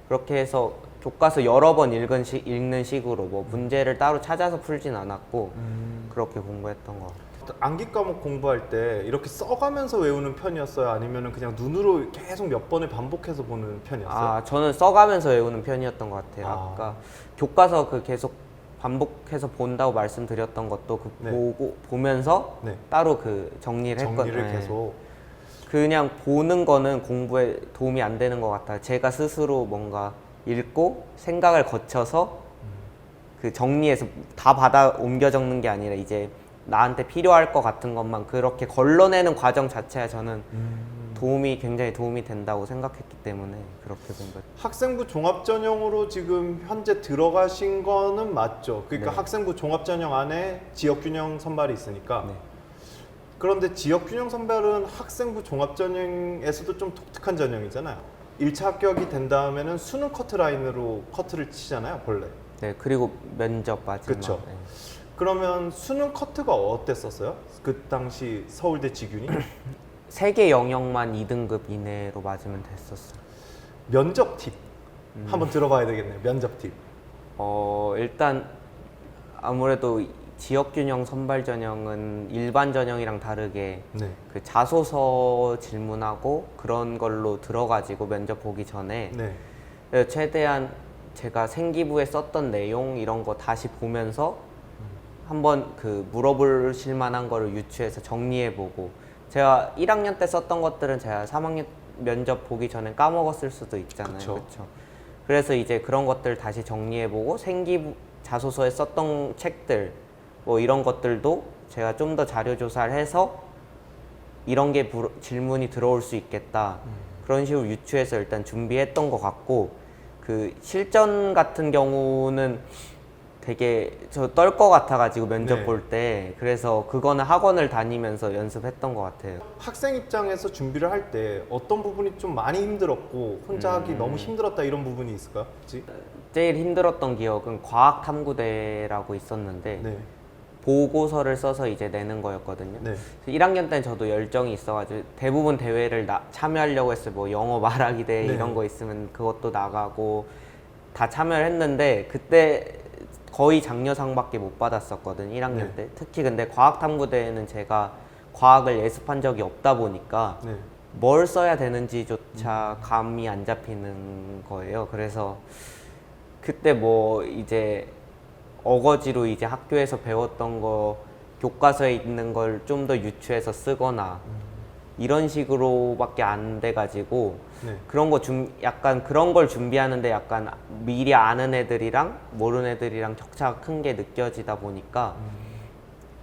그렇게 해서 교과서 여러 번 읽는 식으로 뭐 문제를 따로 찾아서 풀진 않았고 그렇게 공부했던 것 같아요. 암기 과목 공부할 때 이렇게 써가면서 외우는 편이었어요? 아니면 그냥 눈으로 계속 몇 번을 반복해서 보는 편이었어요? 저는 써가면서 외우는 편이었던 것 같아요. 아. 아까 교과서 계속 반복해서 본다고 말씀드렸던 것도 네. 보면서 네. 따로 정리를 정리를 계속. 그냥 보는 거는 공부에 도움이 안 되는 것 같아요. 제가 스스로 뭔가 읽고 생각을 거쳐서 정리해서 다 받아 옮겨 적는 게 아니라 이제 나한테 필요할 것 같은 것만 그렇게 걸러내는 과정 자체가 저는 굉장히 도움이 된다고 생각했기 때문에 그렇게 공부했어요. 학생부 종합전형으로 지금 현재 들어가신 거는 맞죠? 그러니까 네. 학생부 종합전형 안에 지역균형 선발이 있으니까. 네. 그런데 지역균형 선발은 학생부 종합전형에서도 좀 독특한 전형이잖아요. 1차 합격이 된 다음에는 수능 커트라인으로 커트를 치잖아요, 본래. 네, 그리고 면접 마지막. 그쵸. 네. 그러면 수능 커트가 어땠었어요? 그 당시 서울대 지균이? 세 개 영역만 2등급 이내로 맞으면 됐었어요. 면접 팁 한번 들어봐야 되겠네요. 면접 팁. 일단 아무래도 지역균형 선발 전형은 일반 전형이랑 다르게 네. 그 자소서 질문하고 그런 걸로 들어가지고 면접 보기 전에 네. 그래서 최대한 제가 생기부에 썼던 내용 이런 거 다시 보면서 한번 물어보실 만한 거를 유추해서 정리해보고 제가 1학년 때 썼던 것들은 제가 3학년 면접 보기 전에 까먹었을 수도 있잖아요. 그쵸. 그쵸? 그래서 이제 그런 것들 다시 정리해보고 생기부 자소서에 썼던 책들 뭐 이런 것들도 제가 좀 더 자료 조사를 해서 이런 게 질문이 들어올 수 있겠다. 그런 식으로 유추해서 일단 준비했던 것 같고 실전 같은 경우는 되게 떨 것 같아가지고 면접 네. 볼 때 그래서 그거는 학원을 다니면서 연습했던 것 같아요. 학생 입장에서 준비를 할 때 어떤 부분이 좀 많이 힘들었고 혼자 하기 너무 힘들었다 이런 부분이 있을까요? 혹시? 제일 힘들었던 기억은 과학탐구대라고 있었는데 네. 보고서를 써서 이제 내는 거였거든요. 네. 1학년 때는 저도 열정이 있어가지고 대부분 대회를 참여하려고 했어요. 뭐 영어 말하기 대회 네. 이런 거 있으면 그것도 나가고 다 참여를 했는데 그때 거의 장려상밖에 못 받았었거든요. 1학년 네. 때. 특히 근데 과학탐구대회는 제가 과학을 예습한 적이 없다 보니까 네. 뭘 써야 되는지조차 감이 안 잡히는 거예요. 그래서 그때 뭐 이제 어거지로 이제 학교에서 배웠던 거 교과서에 있는 걸 좀 더 유추해서 쓰거나 이런 식으로밖에 안 돼가지고 네. 약간 그런 걸 준비하는데 약간 미리 아는 애들이랑 모르는 애들이랑 격차가 큰 게 느껴지다 보니까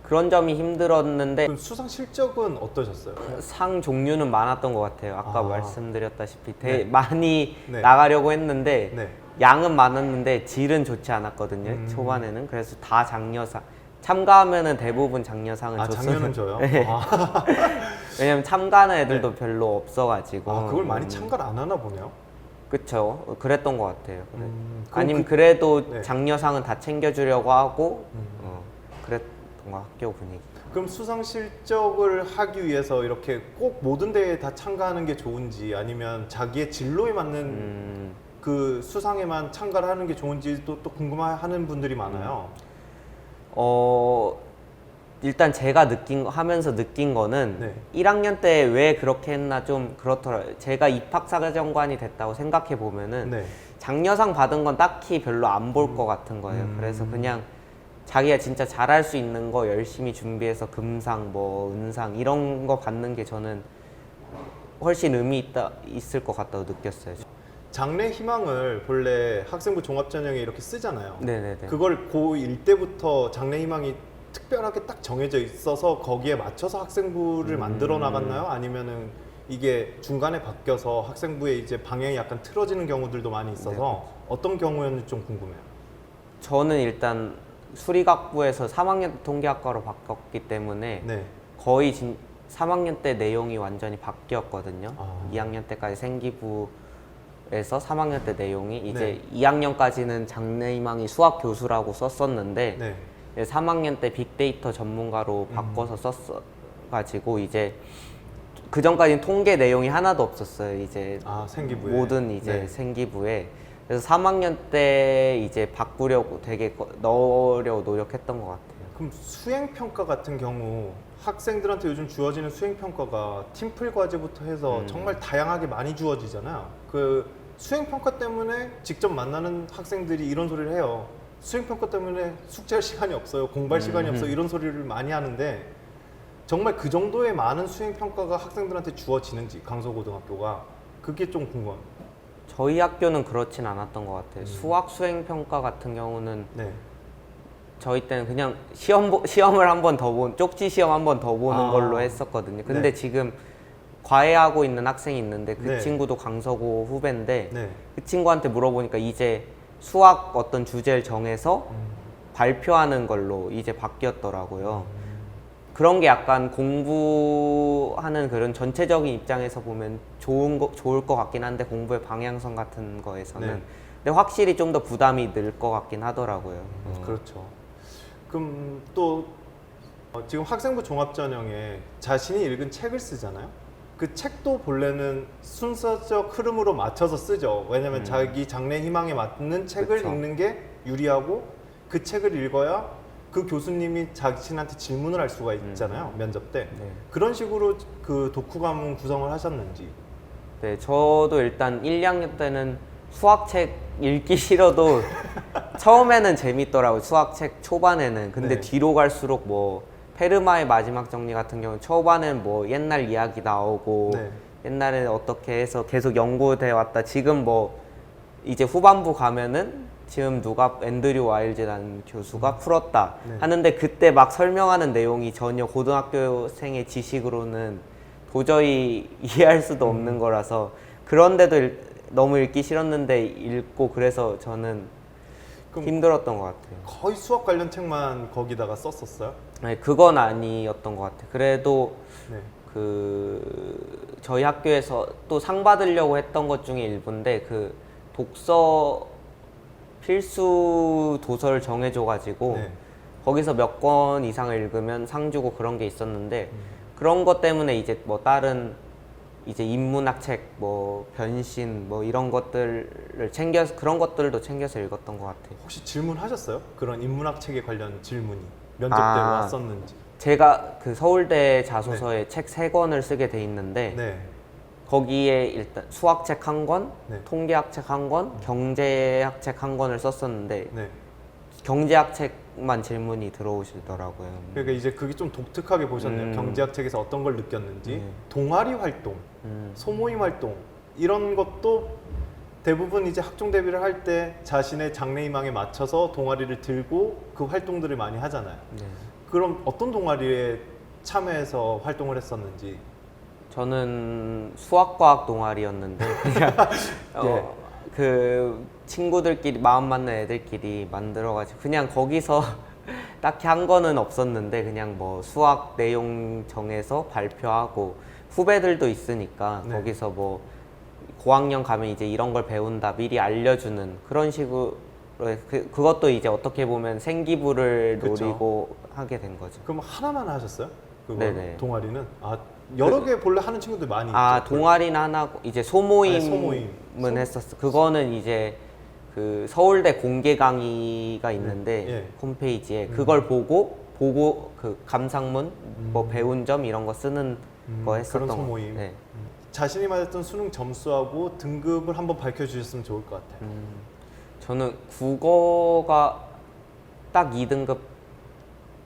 그런 점이 힘들었는데 그럼 수상 실적은 어떠셨어요? 상 종류는 많았던 것 같아요. 아까 아. 말씀드렸다시피 네. 많이 네. 나가려고 했는데 네. 양은 많았는데 질은 좋지 않았거든요. 초반에는. 그래서 다 장려상. 참가하면은 대부분 장려상을 장려는 줘요? 네. 아. 왜냐면 참가하는 애들도 별로 없어가지고. 그걸 많이 참가를 안 하나 보네요. 그쵸. 그랬던 것 같아요. 그럼 그럼 아니면 그래도 네. 장려상은 다 챙겨주려고 하고 그랬던 거 학교 분위기. 그럼 수상 실적을 하기 위해서 이렇게 꼭 모든 대회에 다 참가하는 게 좋은지 아니면 자기의 진로에 맞는 그 수상에만 참가를 하는 게 좋은지도 또 궁금해하는 분들이 많아요. 일단 제가 하면서 느낀 거는 네. 1학년 때 왜 그렇게 했나 좀 그렇더라고요. 제가 입학사정관이 됐다고 생각해 보면은 네. 장려상 받은 건 딱히 별로 안 볼 것 같은 거예요. 그래서 그냥 자기가 진짜 잘할 수 있는 거 열심히 준비해서 금상, 뭐 은상 이런 거 받는 게 저는 훨씬 있을 것 같다고 느꼈어요. 장래 희망을 본래 학생부 종합전형에 이렇게 쓰잖아요. 네네네. 그걸 고1 때부터 장래 희망이 특별하게 딱 정해져 있어서 거기에 맞춰서 학생부를 만들어 나갔나요? 아니면은 이게 중간에 바뀌어서 학생부에 이제 방향이 약간 틀어지는 경우들도 많이 있어서 어떤 경우였는지 좀 궁금해요. 저는 일단 수리학부에서 3학년 때 통계학과로 바뀌었기 때문에 네. 거의 3학년 때 내용이 완전히 바뀌었거든요. 아. 2학년 때까지 생기부에서 3학년 때 내용이 이제 네. 2학년까지는 장래희망이 수학 교수라고 썼었는데 네. 3학년 때 빅데이터 전문가로 바꿔서 썼어가지고 이제 그 전까지는 통계 내용이 하나도 없었어요. 이제 생기부에. 모든 이제 네. 생기부에. 그래서 3학년 때 이제 바꾸려고 되게 넣으려고 노력했던 것 같아요. 그럼 수행평가 같은 경우 학생들한테 요즘 주어지는 수행평가가 팀플 과제부터 해서 정말 다양하게 많이 주어지잖아요. 그 수행평가 때문에 직접 만나는 학생들이 이런 소리를 해요. 수행평가 때문에 숙제할 시간이 없어요. 공부할 시간이 없어요. 이런 소리를 많이 하는데 정말 그 정도의 많은 수행평가가 학생들한테 주어지는지 강서고등학교가 그게 좀 궁금합니다. 저희 학교는 그렇진 않았던 것 같아요. 수학 수행 평가 같은 경우는 네. 저희 때는 그냥 시험을 한 번 더 쪽지 시험 한 번 더 보는 걸로 했었거든요. 근데 네. 지금 과외하고 있는 학생이 있는데 그 네. 친구도 강서고 후배인데 네. 그 친구한테 물어보니까 이제 수학 어떤 주제를 정해서 발표하는 걸로 이제 바뀌었더라고요. 그런 게 약간 공부하는 그런 전체적인 입장에서 보면 좋을 것 같긴 한데 공부의 방향성 같은 거에서는 네. 근데 확실히 좀 더 부담이 늘 것 같긴 하더라고요. 그렇죠. 그럼 또 지금 학생부 종합전형에 자신이 읽은 책을 쓰잖아요. 그 책도 본래는 순서적 흐름으로 맞춰서 쓰죠. 왜냐면 자기 장래 희망에 맞는 책을 그쵸. 읽는 게 유리하고 그 책을 읽어야 그 교수님이 자신한테 질문을 할 수가 있잖아요. 면접 때. 네. 그런 식으로 그 독후감 구성을 하셨는지. 네, 저도 일단 1, 2학년 때는 수학책 읽기 싫어도 처음에는 재밌더라고요. 수학책 초반에는. 근데 네. 뒤로 갈수록 뭐 페르마의 마지막 정리 같은 경우는 초반엔 뭐 옛날 이야기 나오고 네. 옛날에 어떻게 해서 계속 연구돼 왔다. 지금 뭐 이제 후반부 가면은 지금 누가 앤드류 와일즈라는 교수가 풀었다 네. 하는데 그때 막 설명하는 내용이 전혀 고등학교생의 지식으로는 도저히 이해할 수도 없는 거라서 그런데도 너무 읽기 싫었는데 읽고 그래서 저는 그럼 힘들었던 것 같아요. 거의 수학 관련 책만 거기다가 썼었어요? 네, 그건 아니었던 것 같아요. 그래도 네. 그 저희 학교에서 또 상 받으려고 했던 것 중에 일부인데 그 독서 필수 도서를 정해줘가지고 네. 거기서 몇 권 이상을 읽으면 상 주고 그런 게 있었는데 그런 것 때문에 이제 뭐 다른 이제 인문학 책, 뭐 변신, 뭐 이런 것들을 챙겨서 그런 것들도 챙겨서 읽었던 것 같아요. 혹시 질문하셨어요? 그런 인문학 책에 관련 질문이 면접 때 아. 왔었는지. 제가 그 서울대 자소서에 책 3권을 쓰게 돼 있는데 네. 거기에 일단 수학책 1권, 네. 통계학책 1권, 경제학책 1권을 썼었는데 네. 경제학 책만 질문이 들어오시더라고요. 그러니까 이제 그게 좀 독특하게 보셨네요. 경제학 책에서 어떤 걸 느꼈는지. 동아리 활동, 소모임 활동 이런 것도 대부분 이제 학종 대비를 할 때 자신의 장래 희망에 맞춰서 동아리를 들고 그 활동들을 많이 하잖아요. 네. 그럼 어떤 동아리에 참여해서 활동을 했었는지. 저는 수학과학 동아리였는데 그냥 그 친구들끼리 마음 맞는 애들끼리 만들어가지고 그냥 거기서 딱히 한 거는 없었는데 그냥 뭐 수학 내용 정해서 발표하고 후배들도 있으니까 네. 거기서 뭐 고학년 가면 이제 이런 걸 배운다 미리 알려주는 그런 식으로 그것도 이제 어떻게 보면 생기부를 그쵸. 노리고 하게 된 거죠. 그럼 하나만 하셨어요? 그거 네네. 동아리는? 아, 여러 개 본래 하는 친구들 많이 아, 있죠. 동아리는 안 하고 이제 소모임은 네, 소모임. 했었어. 그거는 이제 그 서울대 공개 강의가 있는데 예. 홈페이지에 그걸 보고 그 감상문 뭐 배운 점 이런 거 쓰는 거 했었던 그런 거. 소모임. 네. 자신이 맞았던 수능 점수하고 등급을 한번 밝혀주셨으면 좋을 것 같아요. 저는 국어가 딱 2등급,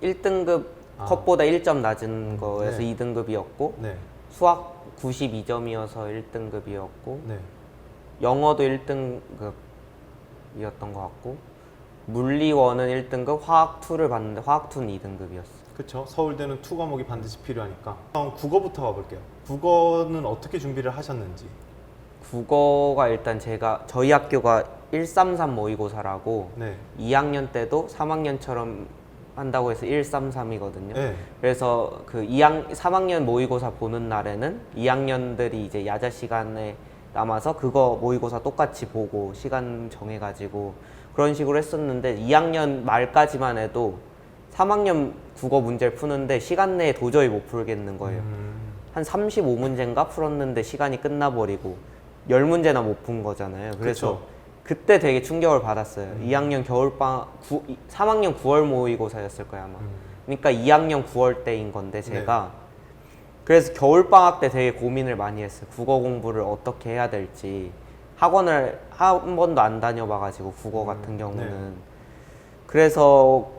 1등급 아. 컷보다 1점 낮은 거에서 네. 2등급이었고 네, 수학 92점이어서 1등급이었고 네. 영어도 1등급이었던 것 같고 물리원은 1등급, 화학 2를 봤는데 화학 2는 2등급이었어. 그렇죠. 서울대는 2 과목이 반드시 필요하니까. 그럼 국어부터 가볼게요. 국어는 어떻게 준비를 하셨는지. 국어가 일단 저희 학교가 133 모의고사라고 네. 2학년 때도 3학년처럼 한다고 해서 133이거든요. 네. 그래서 그 3학년 모의고사 보는 날에는 2학년들이 이제 야자 시간에 남아서 그거 모의고사 똑같이 보고 시간 정해가지고 그런 식으로 했었는데 2학년 말까지만 해도 3학년 국어 문제를 푸는데 시간 내에 도저히 못 풀겠는 거예요. 한 35문제인가 풀었는데 시간이 끝나버리고 10문제나 못 푼 거잖아요. 그래서 그쵸. 그때 되게 충격을 받았어요. 2학년 겨울방학, 3학년 9월 모의고사였을 거예요 아마. 그러니까 2학년 9월 때인 건데 제가 그래서 겨울방학 때 되게 고민을 많이 했어요. 국어 공부를 어떻게 해야 될지. 학원을 한 번도 안 다녀봐가지고 국어 같은 경우는. 네. 그래서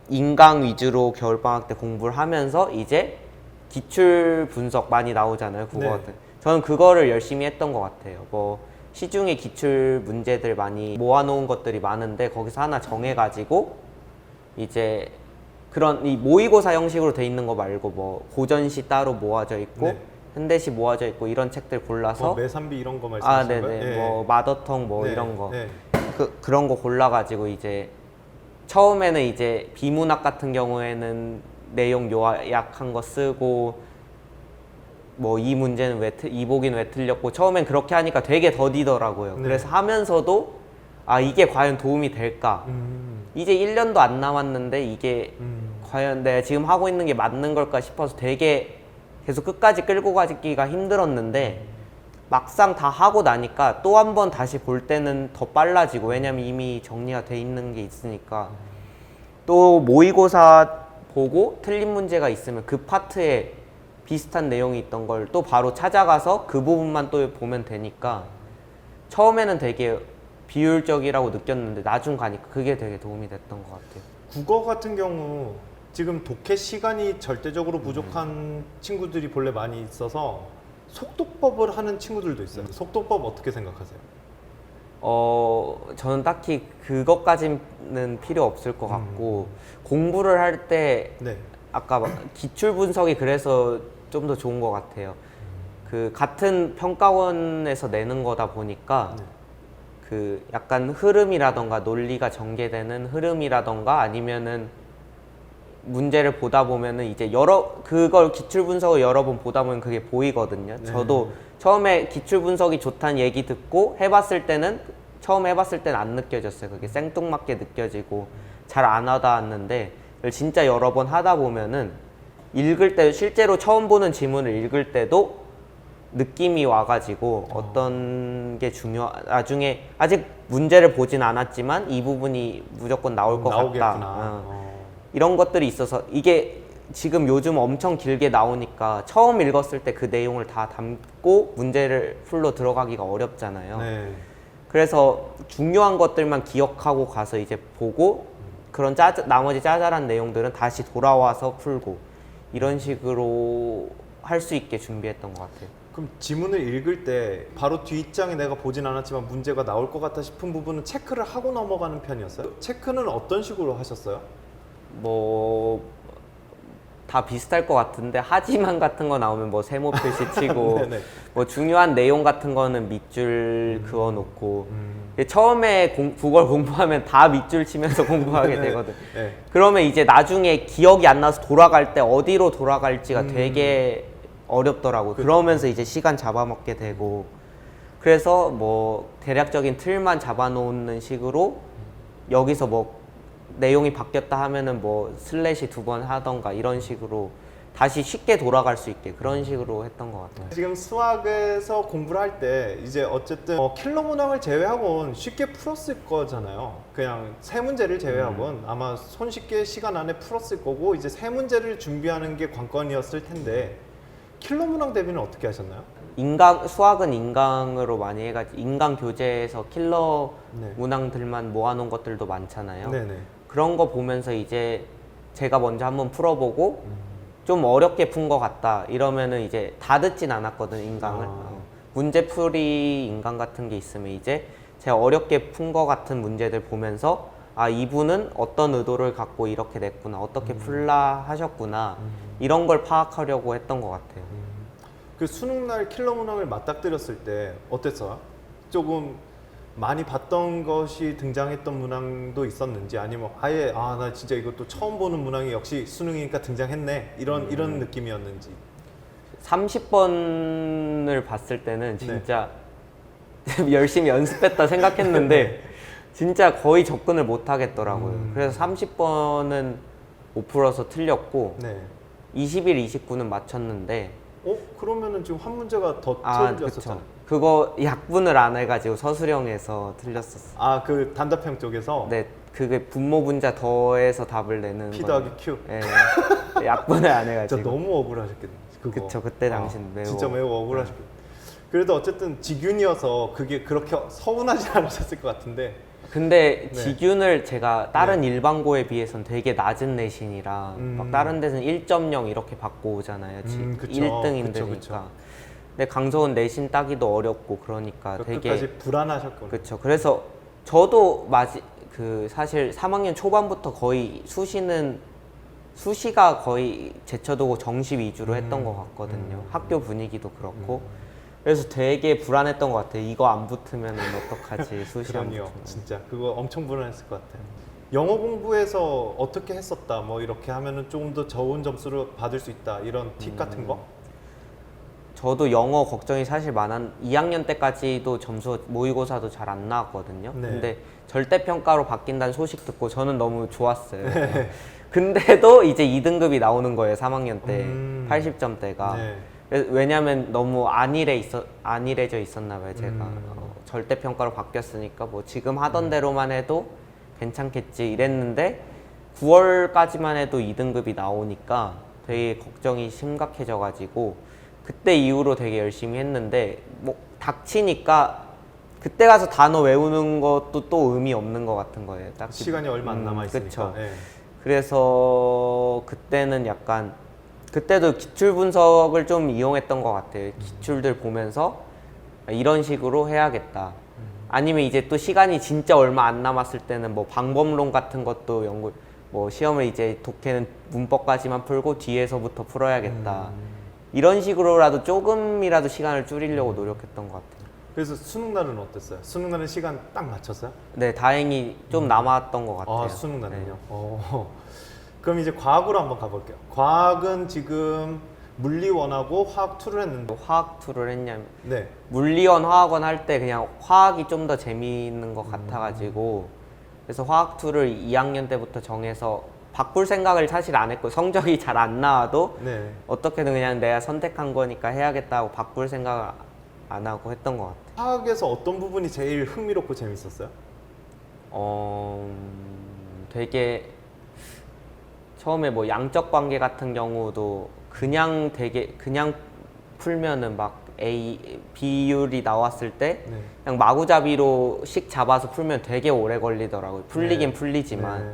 인강 위주로 겨울방학 때 공부를 하면서 이제 기출 분석 많이 나오잖아요. 국어 네. 같은. 저는 그거를 열심히 했던 것 같아요. 뭐 시중에 기출 문제들 많이 모아놓은 것들이 많은데 거기서 하나 정해가지고 이제 그런 이 모의고사 형식으로 돼 있는 거 말고 뭐 고전시 따로 모아져 있고 네. 현대시 모아져 있고 이런 책들 골라서 뭐 매산비 이런 거 말씀하시는 거예요? 네네 예. 뭐 마더텅 뭐 네, 이런 거 네. 그런 거 골라가지고 이제 처음에는 이제 비문학 같은 경우에는 내용 요약한 거 쓰고 뭐 이 문제는 이 보기는 왜 틀렸고 처음엔 그렇게 하니까 되게 더디더라고요. 네. 그래서 하면서도 아 이게 과연 도움이 될까? 이제 1년도 안 남았는데 이게 과연 내가 지금 하고 있는 게 맞는 걸까 싶어서 되게 계속 끝까지 끌고 가기가 힘들었는데 막상 다 하고 나니까 또 한 번 다시 볼 때는 더 빨라지고 왜냐면 이미 정리가 돼 있는 게 있으니까 또 모의고사 보고 틀린 문제가 있으면 그 파트에 비슷한 내용이 있던 걸 또 바로 찾아가서 그 부분만 또 보면 되니까 처음에는 되게 비효율적이라고 느꼈는데 나중 가니까 그게 되게 도움이 됐던 것 같아요. 국어 같은 경우 지금 독해 시간이 절대적으로 부족한 친구들이 본래 많이 있어서 속독법을 하는 친구들도 있어요. 속독법 어떻게 생각하세요? 저는 딱히 그것까지는 필요 없을 것 같고 공부를 할 때 네. 아까 기출 분석이 그래서 좀 더 좋은 것 같아요. 그 같은 평가원에서 내는 거다 보니까 네. 그 약간 흐름이라던가 논리가 전개되는 흐름이라던가 아니면은 문제를 보다 보면은 이제 그걸 기출 분석을 여러 번 보다 보면 그게 보이거든요. 네. 저도 처음에 기출 분석이 좋다는 얘기 듣고 처음 해봤을 때는 안 느껴졌어요. 그게 생뚱맞게 느껴지고 잘 안 와닿았는데 진짜 여러 번 하다 보면은 읽을 때 실제로 처음 보는 지문을 읽을 때도 느낌이 와가지고 어떤 게 나중에 아직 문제를 보진 않았지만 이 부분이 무조건 나올 것 나오겠구나. 같다. 이런 것들이 있어서 이게 지금 요즘 엄청 길게 나오니까 처음 읽었을 때 그 내용을 다 담고 문제를 풀로 들어가기가 어렵잖아요. 네. 그래서 중요한 것들만 기억하고 가서 이제 보고 그런 나머지 짜잘한 내용들은 다시 돌아와서 풀고 이런 식으로 할 수 있게 준비했던 것 같아요. 그럼 지문을 읽을 때 바로 뒷장에 내가 보진 않았지만 문제가 나올 것 같다 싶은 부분은 체크를 하고 넘어가는 편이었어요? 체크는 어떤 식으로 하셨어요? 뭐 다 비슷할 것 같은데 하지만 같은 거 나오면 뭐 세모 표시 치고 네네. 뭐 중요한 내용 같은 거는 밑줄 그어놓고 처음에 국어를 공부하면 다 밑줄 치면서 공부하게 네. 되거든. 네. 그러면 이제 나중에 기억이 안 나서 돌아갈 때 어디로 돌아갈지가 되게 어렵더라고요. 그러면서 이제 시간 잡아먹게 되고 그래서 뭐 대략적인 틀만 잡아놓는 식으로 여기서 뭐 내용이 바뀌었다 하면은 뭐 슬래시 2번 하던가 이런 식으로 다시 쉽게 돌아갈 수 있게 그런 식으로 했던 것 같아요. 지금 수학에서 공부를 할 때 이제 어쨌든 킬러 문항을 제외하고는 쉽게 풀었을 거잖아요. 그냥 세 문제를 제외하고는 아마 손쉽게 시간 안에 풀었을 거고 이제 세 문제를 준비하는 게 관건이었을 텐데 킬러 문항 대비는 어떻게 하셨나요? 수학은 인강으로 많이 해가지고 인강 교재에서 킬러 네. 문항들만 모아놓은 것들도 많잖아요. 네네. 그런 거 보면서 이제 제가 먼저 한번 풀어보고 좀 어렵게 푼 것 같다 이러면은 이제 다 듣진 않았거든 인강을. 문제풀이 인강 같은 게 있으면 이제 제가 어렵게 푼 것 같은 문제들 보면서 아 이분은 어떤 의도를 갖고 이렇게 냈구나 어떻게 풀라 하셨구나 이런 걸 파악하려고 했던 것 같아요. 그 수능날 킬러 문항을 맞닥뜨렸을 때 어땠어요? 조금 많이 봤던 것이 등장했던 문항도 있었는지 아니면 아예 아 나 진짜 이것도 처음 보는 문항이 역시 수능이니까 등장했네 이런 느낌이었는지. 30번을 봤을 때는 진짜 열심히 연습했다 생각했는데 진짜 거의 접근을 못 하겠더라고요. 그래서 30번은 못 풀어서 틀렸고 네. 21, 29는 맞췄는데 그러면은 지금 한 문제가 더 그쵸. 틀렸었잖아요. 그거 약분을 안 해가지고 서술형에서 틀렸었어. 아, 그 단답형 쪽에서 네, 그게 분모 분자 더해서 답을 내는 P 더하기 Q. 네, 약분을 안 진짜 해가지고. 너무 억울하셨겠네. 그거. 그쵸, 그때 당시는 매우 진짜 매우 억울하셨겠네. 그래도 어쨌든 직윤이어서 그게 그렇게 서운하지 않으셨을 것 같은데. 근데 네. 직윤을 제가 다른 일반고에 비해서는 되게 낮은 내신이라 막 다른 데서는 1.0 이렇게 받고 오잖아요. 그쵸. 1등인들이니까. 그쵸. 근데 강서는 내신 따기도 어렵고 그러니까 끝까지 되게 불안하셨군요. 그렇죠. 그래서 저도 사실 3학년 초반부터 거의 수시가 거의 제쳐두고 정시 위주로 했던 것 같거든요. 학교 분위기도 그렇고. 그래서 되게 불안했던 것 같아요. 이거 안 붙으면 어떡하지, 수시 안 그럼요. 붙으면. 진짜 그거 엄청 불안했을 것 같아요. 영어 공부에서 어떻게 했었다 뭐 이렇게 하면은 조금 더 좋은 점수를 받을 수 있다 이런 팁 같은 거? 저도 영어 걱정이 사실 2학년 때까지도 점수 모의고사도 잘 안 나왔거든요. 네. 근데 절대평가로 바뀐다는 소식 듣고 저는 너무 좋았어요. 근데도 이제 2등급이 나오는 거예요, 3학년 때. 80점대가. 네. 왜냐면 너무 안일해져 있었나 봐요, 제가. 절대평가로 바뀌었으니까 뭐 지금 하던 대로만 해도 괜찮겠지 이랬는데 9월까지만 해도 2등급이 나오니까 되게 걱정이 심각해져가지고 그때 이후로 되게 열심히 했는데 뭐 닥치니까 그때 가서 단어 외우는 것도 또 의미 없는 것 같은 거예요. 딱 시간이 얼마 안 남아 있으니까. 그쵸. 네. 그래서 그때는 약간 그때도 기출 분석을 좀 이용했던 것 같아요. 기출들 보면서 이런 식으로 해야겠다. 아니면 이제 또 시간이 진짜 얼마 안 남았을 때는 뭐 방법론 같은 것도 뭐 시험을 이제 독해는 문법까지만 풀고 뒤에서부터 풀어야겠다. 이런 식으로라도 조금이라도 시간을 줄이려고 노력했던 것 같아요. 그래서 수능 날은 어땠어요? 수능 날은 시간 딱 맞췄어요? 네, 다행히 좀 남았던 것 같아요. 아, 수능 날은요? 네. 그럼 이제 과학으로 한번 가볼게요. 과학은 지금 물리원하고 화학2를 했는데 화학 2를 했냐면 네. 물리원, 화학원 할 때 그냥 화학이 좀 더 재미있는 것 같아가지고 그래서 화학 2를 2학년 때부터 정해서 바꿀 생각을 사실 안 했고 성적이 잘 안 나와도 네. 어떻게든 그냥 내가 선택한 거니까 해야겠다 하고 바꿀 생각을 안 하고 했던 것 같아요. 화학에서 어떤 부분이 제일 흥미롭고 재밌었어요? 되게 처음에 뭐 양적 관계 같은 경우도 그냥 풀면은 막 A, 비율이 나왔을 때 네. 그냥 마구잡이로 식 잡아서 풀면 되게 오래 걸리더라고요. 풀리긴 네. 풀리지만 네.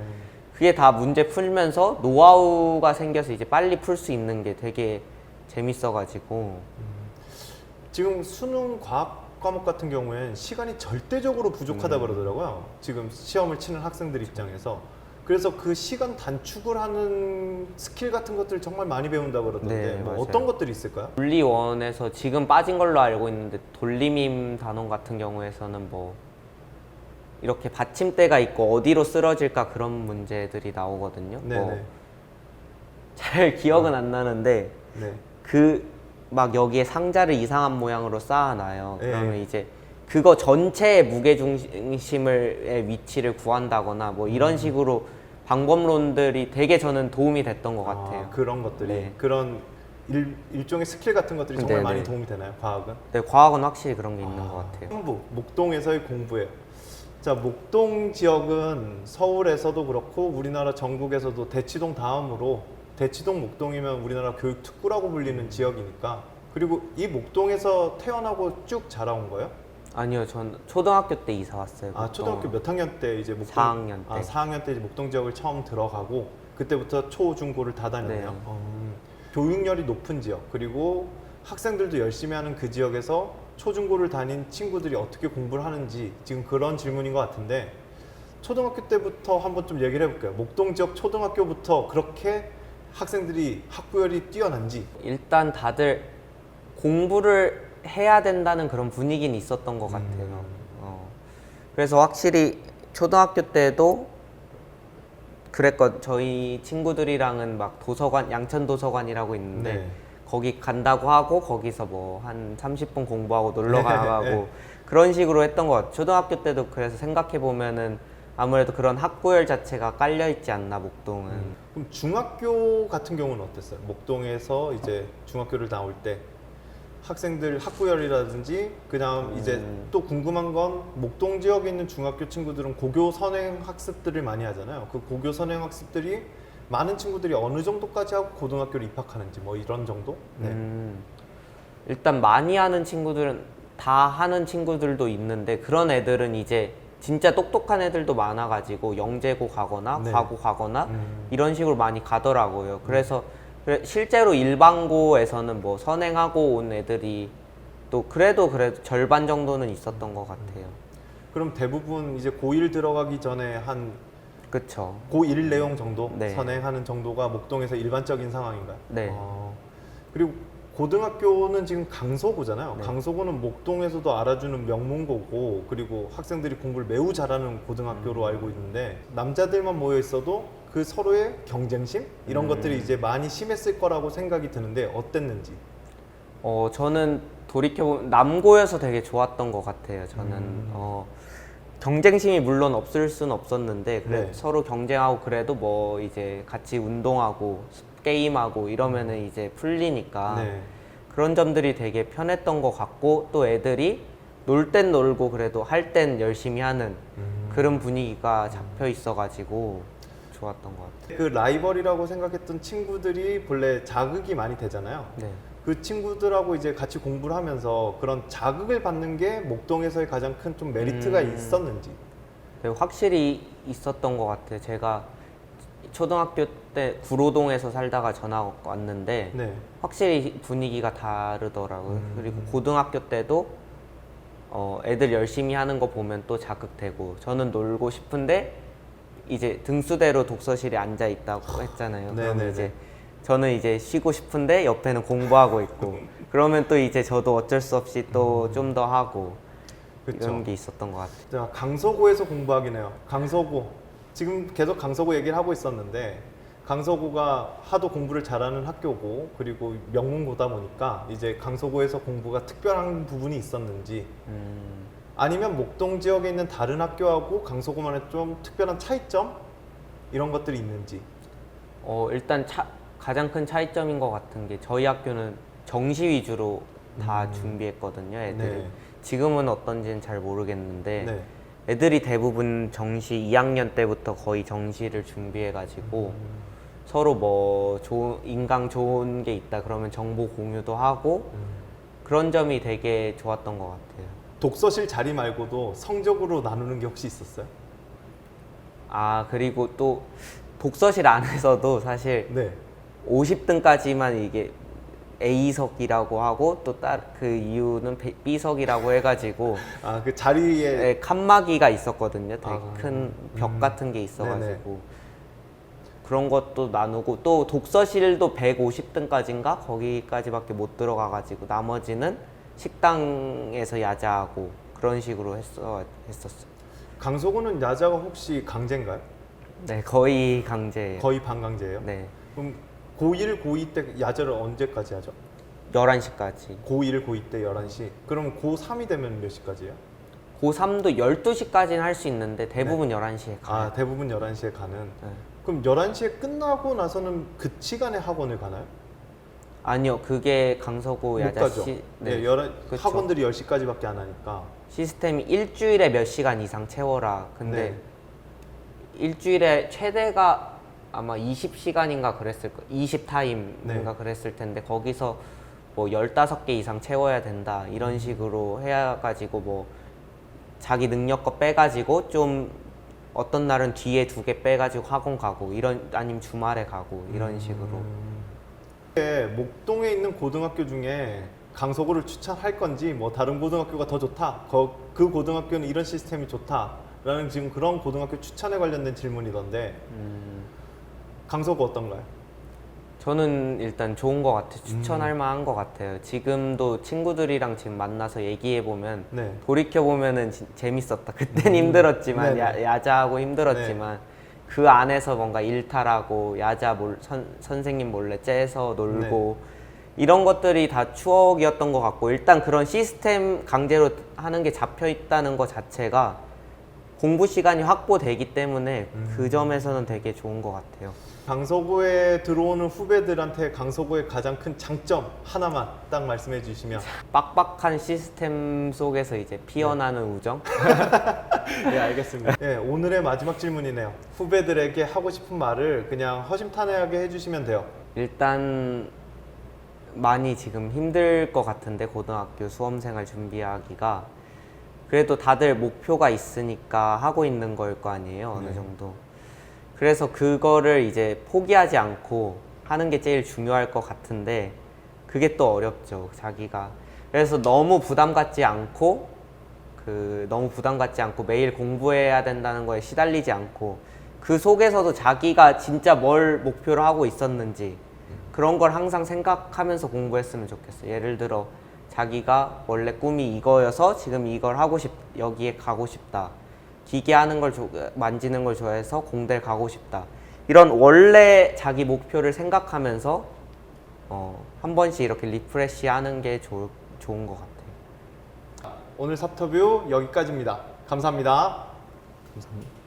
그게 다 문제 풀면서 노하우가 생겨서 이제 빨리 풀 수 있는 게 되게 재밌어가지고 지금 수능 과학 과목 같은 경우엔 시간이 절대적으로 부족하다 그러더라고요. 지금 시험을 치는 학생들 입장에서. 그래서 그 시간 단축을 하는 스킬 같은 것들 정말 많이 배운다 그러던데 네, 뭐 맞아요. 어떤 것들이 있을까요? 물리원에서 지금 빠진 걸로 알고 있는데 돌림임 단원 같은 경우에서는 뭐 이렇게 받침대가 있고 어디로 쓰러질까 그런 문제들이 나오거든요. 네네. 뭐 잘 기억은 안 나는데 네. 막 여기에 상자를 이상한 모양으로 쌓아놔요. 네. 그러면 이제 그거 전체의 무게중심의 위치를 구한다거나 뭐 이런 식으로 방법론들이 되게 저는 도움이 됐던 것 같아요. 그런 것들이 네. 그런 일종의 스킬 같은 것들이 정말 네네. 많이 도움이 되나요? 과학은? 네, 과학은 확실히 그런 게 있는 것 같아요. 공부, 목동에서의 공부예요. 자, 목동 지역은 서울에서도 그렇고 우리나라 전국에서도 대치동 다음으로 대치동 목동이면 우리나라 교육 특구라고 불리는 지역이니까 그리고 이 목동에서 태어나고 쭉 자라온 거예요? 아니요, 전 초등학교 때 이사 왔어요. 아, 초등학교 몇 학년 때 이제 목동 4학년 때. 아, 4학년 때 이제 목동 지역을 처음 들어가고 그때부터 초, 중, 고를 다 다녔네요. 네. 교육열이 높은 지역 그리고 학생들도 열심히 하는 그 지역에서 초, 중, 고를 다닌 친구들이 어떻게 공부를 하는지 지금 그런 질문인 것 같은데 초등학교 때부터 한번 좀 얘기를 해볼게요. 목동 지역 초등학교부터 그렇게 학생들이 학구열이 뛰어난지. 일단 다들 공부를 해야 된다는 그런 분위기는 있었던 것 같아요. 그래서 확실히 초등학교 때도 그랬거든. 저희 친구들이랑은 막 도서관, 양천 도서관이라고 있는데 네. 거기 간다고 하고 거기서 뭐 한 30분 공부하고 놀러 가고 네. 그런 식으로 했던 것 같아요. 초등학교 때도 그래서 생각해 보면은 아무래도 그런 학구열 자체가 깔려 있지 않나 목동은. 그럼 중학교 같은 경우는 어땠어요? 목동에서 이제 중학교를 나올 때 학생들 학구열이라든지 그다음 이제 또 궁금한 건 목동 지역에 있는 중학교 친구들은 고교 선행 학습들을 많이 하잖아요. 그 고교 선행 학습들이 많은 친구들이 어느 정도까지 하고 고등학교를 입학하는지 뭐 이런 정도? 네. 일단 많이 하는 친구들은 다 하는 친구들도 있는데 그런 애들은 이제 진짜 똑똑한 애들도 많아가지고 영재고 가거나 네. 과고 가거나 이런 식으로 많이 가더라고요. 그래서 실제로 일반고에서는 뭐 선행하고 온 애들이 또 그래도 절반 정도는 있었던 것 같아요. 그럼 대부분 이제 고1 들어가기 전에 한 그쵸. 고1 내용 정도 네. 선행하는 정도가 목동에서 일반적인 상황인가요? 네. 그리고 고등학교는 지금 강서구잖아요. 네. 강서구는 목동에서도 알아주는 명문고고 그리고 학생들이 공부를 매우 잘하는 고등학교로 알고 있는데 남자들만 모여 있어도 그 서로의 경쟁심 이런 것들이 이제 많이 심했을 거라고 생각이 드는데 어땠는지. 저는 돌이켜보면 남고여서 되게 좋았던 것 같아요. 저는 경쟁심이 물론 없을 수는 없었는데 그래 네. 서로 경쟁하고 그래도 뭐 이제 같이 운동하고 게임하고 이러면은 이제 풀리니까 네. 그런 점들이 되게 편했던 것 같고 또 애들이 놀 땐 놀고 그래도 할 땐 열심히 하는 그런 분위기가 잡혀 있어가지고 좋았던 것 같아요. 그 라이벌이라고 생각했던 친구들이 본래 자극이 많이 되잖아요. 네. 그 친구들하고 이제 같이 공부를 하면서 그런 자극을 받는 게 목동에서의 가장 큰 좀 메리트가 있었는지. 네, 확실히 있었던 것 같아요. 제가 초등학교 때 구로동에서 살다가 전학 왔는데 네. 확실히 분위기가 다르더라고요. 그리고 고등학교 때도 애들 열심히 하는 거 보면 또 자극되고 저는 놀고 싶은데 이제 등수대로 독서실에 앉아 있다고 했잖아요. 그럼 네네네. 이제 저는 이제 쉬고 싶은데 옆에는 공부하고 있고 그러면 또 이제 저도 어쩔 수 없이 또 좀 더 하고 그쵸. 이런 게 있었던 것 같아요. 자, 강서구에서 공부하긴 해요. 강서구. 지금 계속 강서구 얘기를 하고 있었는데 강서구가 하도 공부를 잘하는 학교고 그리고 명문고다 보니까 이제 강서구에서 공부가 특별한 부분이 있었는지 아니면 목동 지역에 있는 다른 학교하고 강서구만의 좀 특별한 차이점 이런 것들이 있는지. 일단 가장 큰 차이점인 것 같은 게 저희 학교는 정시 위주로 다 준비했거든요, 애들이. 네. 지금은 어떤지는 잘 모르겠는데 네. 애들이 대부분 정시 2학년 때부터 거의 정시를 준비해가지고 서로 뭐 인강 좋은 게 있다 그러면 정보 공유도 하고 그런 점이 되게 좋았던 것 같아요. 독서실 자리 말고도 성적으로 나누는 게 혹시 있었어요? 그리고 또 독서실 안에서도 사실 네. 50등까지만 이게 A석이라고 하고 또 그 이유는 B석이라고 해가지고 그 자리에 네, 칸막이가 있었거든요. 되게 아, 큰 벽 같은 게 있어가지고 네네. 그런 것도 나누고 또 독서실도 150등까지인가 거기까지밖에 못 들어가가지고 나머지는 식당에서 야자하고 그런 식으로 했었어요. 강서구는 야자가 혹시 강제인가요? 네, 거의 강제예요. 거의 반강제예요? 네, 그럼 고1, 고2 때 야자를 언제까지 하죠? 11시까지. 고1, 고2 때 11시. 그럼 고3이 되면 몇 시까지예요? 고3도 12시까지는 할 수 있는데 대부분 11시에 가요. 아, 대부분 11시에 가는. 네. 그럼 11시에 끝나고 나서는 그 시간에 학원을 가나요? 아니요, 그게 강서구 못 야자 가죠. 네, 그쵸. 학원들이 10시까지밖에 안 하니까. 시스템이 일주일에 몇 시간 이상 채워라. 근데 네. 일주일에 최대가 아마 20시간인가 그랬을 거, 20타임인가 네. 그랬을 텐데 거기서 뭐 15개 이상 채워야 된다 이런 식으로 해가지고 뭐 자기 능력 거 빼가지고 좀 어떤 날은 뒤에 2개 빼가지고 학원 가고 이런 아니면 주말에 가고 이런 식으로. 목동에 있는 고등학교 중에 강서구를 추천할 건지 뭐 다른 고등학교가 더 좋다. 그 고등학교는 이런 시스템이 좋다라는 지금 그런 고등학교 추천에 관련된 질문이던데 강서구 어떤가요? 저는 일단 좋은 것 같아요. 추천할 만한 것 같아요. 지금도 친구들이랑 지금 만나서 얘기해 보면 네. 돌이켜 보면은 재밌었다. 그땐 힘들었지만 네네. 야자하고 힘들었지만 그 안에서 뭔가 일탈하고 야자 선생님 몰래 째서 놀고 이런 것들이 다 추억이었던 것 같고 일단 그런 시스템 강제로 하는 게 잡혀 있다는 것 자체가 공부 시간이 확보되기 때문에 그 점에서는 되게 좋은 것 같아요. 강서구에 들어오는 후배들한테 강서구의 가장 큰 장점 하나만 딱 말씀해 주시면. 빡빡한 시스템 속에서 이제 피어나는 우정? 네, 알겠습니다. 네, 오늘의 마지막 질문이네요. 후배들에게 하고 싶은 말을 그냥 허심탄회하게 해주시면 돼요. 일단 많이 지금 힘들 것 같은데 고등학교 수험생활 준비하기가 그래도 다들 목표가 있으니까 하고 있는 걸 거 아니에요 어느 정도. 그래서 그거를 이제 포기하지 않고 하는 게 제일 중요할 것 같은데 그게 또 어렵죠 자기가. 그래서 너무 부담 갖지 않고 매일 공부해야 된다는 거에 시달리지 않고 그 속에서도 자기가 진짜 뭘 목표로 하고 있었는지 그런 걸 항상 생각하면서 공부했으면 좋겠어요. 예를 들어 자기가 원래 꿈이 이거여서 지금 이걸 여기에 가고 싶다. 기계 하는 걸 만지는 걸 좋아해서 공대를 가고 싶다. 이런 원래 자기 목표를 생각하면서 한 번씩 이렇게 리프레시 하는 게 좋은 것 같아요. 오늘 삽터뷰 여기까지입니다. 감사합니다. 감사합니다.